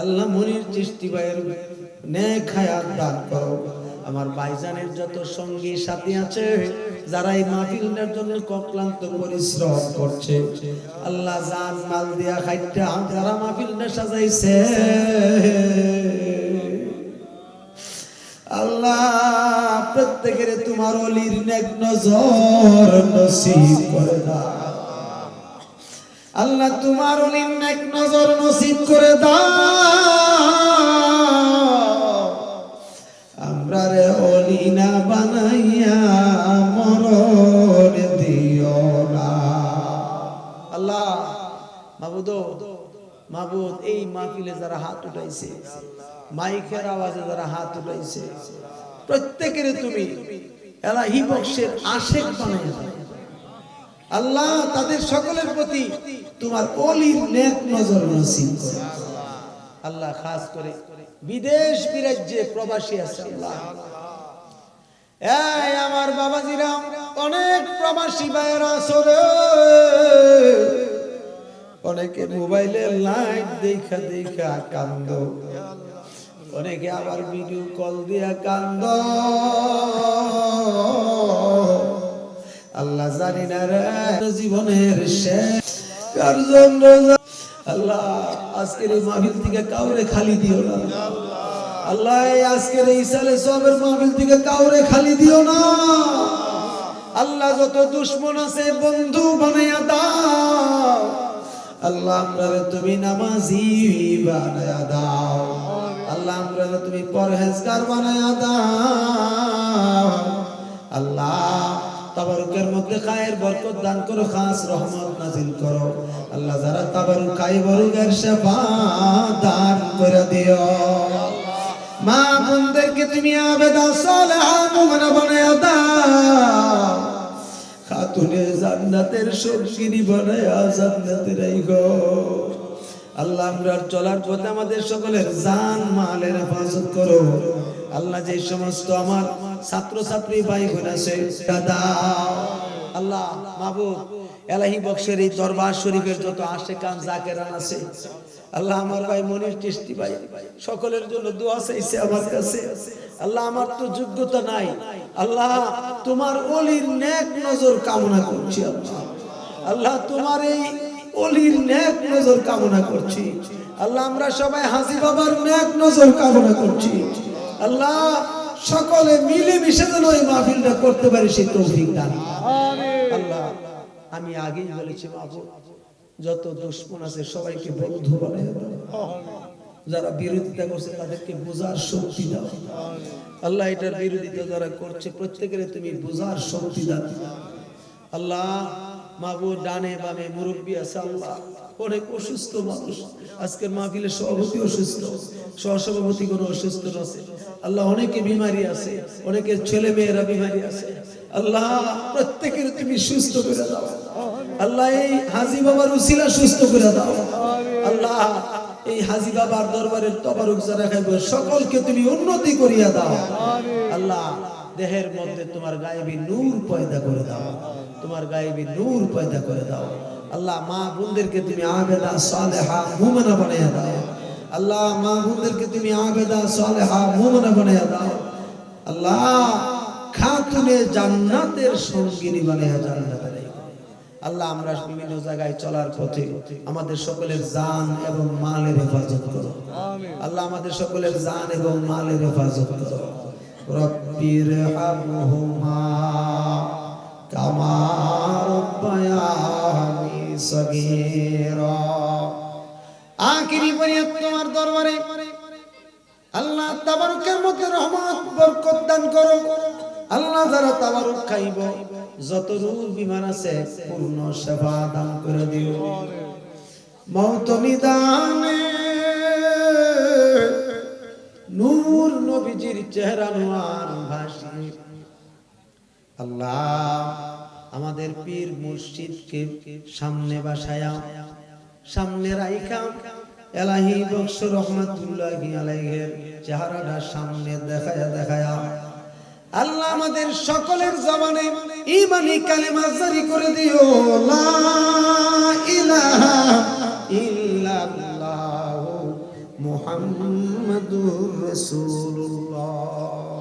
Speaker 1: আল্লাহ মনির চিশতি ভাইয়ের নেক হায়াত দান করো। আমার ভাইজানের যত সঙ্গী সাথী আছে যারা এই মাহফিলের জন্য অক্লান্ত পরিশ্রম করছে, আল্লাহ জান মাল দিয়া খাইটা যারা মাহফিলটা সাজাইছে, আল্লাহ প্রত্যেকের তোমার ওলির নেক নজর নসিব করে দাও। আল্লাহ তোমার ওলির নেক নজর নসিব করে দাও। আমরা রে ওলি না বানাইয়া মরণ দিও না। আল্লাহ মাবুদ মাবুদ এই মাহফিলে যারা হাত উঠাইছে, মাইকের আওয়াজে যারা হাত উঠাইছে, প্রত্যেকের তুমি এলাহি বক্সের আশিক বানাইয়া দাও। আল্লাহ তাদের সকলের প্রতি তোমার ওলির নেক নজর নসিব করো। আল্লাহ খাস করে বিদেশ বিরাজ্যে প্রবাসী আছে আল্লাহ, এই আমার বাবাজিরা অনেক প্রবাসী ভাইয়েরা আছে রে, অনেকে মোবাইলে লাইভ দেখা দেখা কান্দ, অনেকে আবার ভিডিও কল দিয়া কান্দ। আল্লাহ জানি না রে জীবনের শেষ কার জন্য। আল্লাহ আজকের এই মাহফিল থেকে কাউরে খালি দিও না। আল্লাহ আজকের এই সালে সবের মাহফিল থেকে কাউরে খালি দিও না। আল্লাহ যত দুশমন আছে বন্ধু বানাইয়া দাও। আল্লাহ আমরা তুমি নামাজি বানাইয়া দাও। আল্লাহ আমরা তুমি পরহেজগার বানাইয়া দাও। আল্লাহ তাবারুকের মধ্যে খায়ের বরকত দান করো, খাস রহমত নাজিল করো। আল্লাহ যারা তাবারুক খাই বরুকের সেবা দান করে দিও। মা বোনদেরকে তুমি আবেদা সালেহা মুমিনা বানায়া দাও। খাতুনে জান্নাতের সঙ্গিনী বানায়া জান্নাতে রাখো। আল্লাহ আমরা চলার পথে আমাদের সকলের জান মালের হেফাজত করো। আল্লাহ যে সমস্ত আমার ছাত্র ছাত্রী ভাই বোন আছে দাও। আল্লাহ মাহবুব এলাহি বক্সের এই দরবার শরীফের যত আশেকান জাকেরান আছে, আল্লাহ আমার ভাই মনির চিশতি ভাই সকলের জন্য দোয়া চাইছে আমার কাছে। আল্লাহ আমার তো যোগ্যতা নাই, আল্লাহ তোমার ওলির নেক নজর কামনা করছি। আল্লাহ আল্লাহ তোমার এই ওলির নেক নজর কামনা করছি। আল্লাহ আমরা সবাই হাজী বাবার নেক নজর কামনা করছি। আল্লাহ সকলে মিলে মিশে যেন এই মাহফিলটা করতে পারি সেই তৌফিক দান। আল্লাহ আমি আগেই বলেছি মাহবুব যত দুশমন আছে সবাইকে বন্ধু বানায় দাও। যারা বিরোধিতা করছে তাদেরকে বোঝার শক্তি দাও। আল্লাহ এটার বিরোধিতা যারা করছে প্রত্যেকের তুমি বোঝার শক্তি দাও। আল্লাহ মাহবুব ডানে বামে মুরব্বী আছে, আল্লাহ অনেক অসুস্থ মানুষ, আজকের মাহফিলের সভাপতি অসুস্থ, সহসভাপতি কোনো অসুস্থ আছে আল্লাহ, অনেকে বিমারি আছে, অনেকের ছেলে মেয়েরা বিমারি আছে আল্লাহ, প্রত্যেকের তুমি সুস্থ করে দাও আল্লাহ, এই হাজী বাবার উসিলা সুস্থ করে দাও আল্লাহ, এই হাজী বাবার দরবারের তবারুক যারা খাইব সকলকে তুমি উন্নতি করিয়া দাও আল্লাহ, দেহের মধ্যে তোমার গায়েবী নূর পয়দা করে দাও, তোমার গায়েবী নূর পয়দা করে দাও আল্লাহ, মা বোনদেরকে তুমি আবেদা সালেহা মুমিনা বানাইয়া দাও আল্লাহ, মা বোনদেরকে তুমি আবেদা সালেহা মুমিনা বানাইয়া দাও আল্লাহ, খাতুনে জান্নাতের সঙ্গিনী বানাইয়া জান্নাতে রাখো আল্লাহ। আমরা বিভিন্ন জায়গায় চলার পথে আমাদের সকলের জান এবং মালের হেফাজত করো আল্লাহ, আমাদের সকলের জান এবং মালের হেফাজত করো। রব্বির হামহুমা কামা রাব্বায়ানি সগীরা। আখিরি পরিয়ত তোমার দরবারে আল্লাহ তাবারুকের মধ্যে রহমত বরকত দান করো আল্লাহ, যারা তাবারুক খাইব যত রোগ বিমার আছে পূর্ণ সেবা দান করে দিও। মওত নিদানে নূর নবীজির চেহারা নোয়ার ভাসি আল্লাহ, আমাদের পীর মুর্শিদকে সামনে বাসায়া, সামনে রাইখা এলাহি বক্স রহমাতুল্লাহি আলাইহির চেহারাটা সামনে দেখায়া দেখায়া আল্লাহ, আমাদের সকলের জবানে ঈমানি কালেমা জারি করে দিও, লা ইলাহা ইল্লাল্লাহু মুহাম্মাদুর রাসূলুল্লাহ।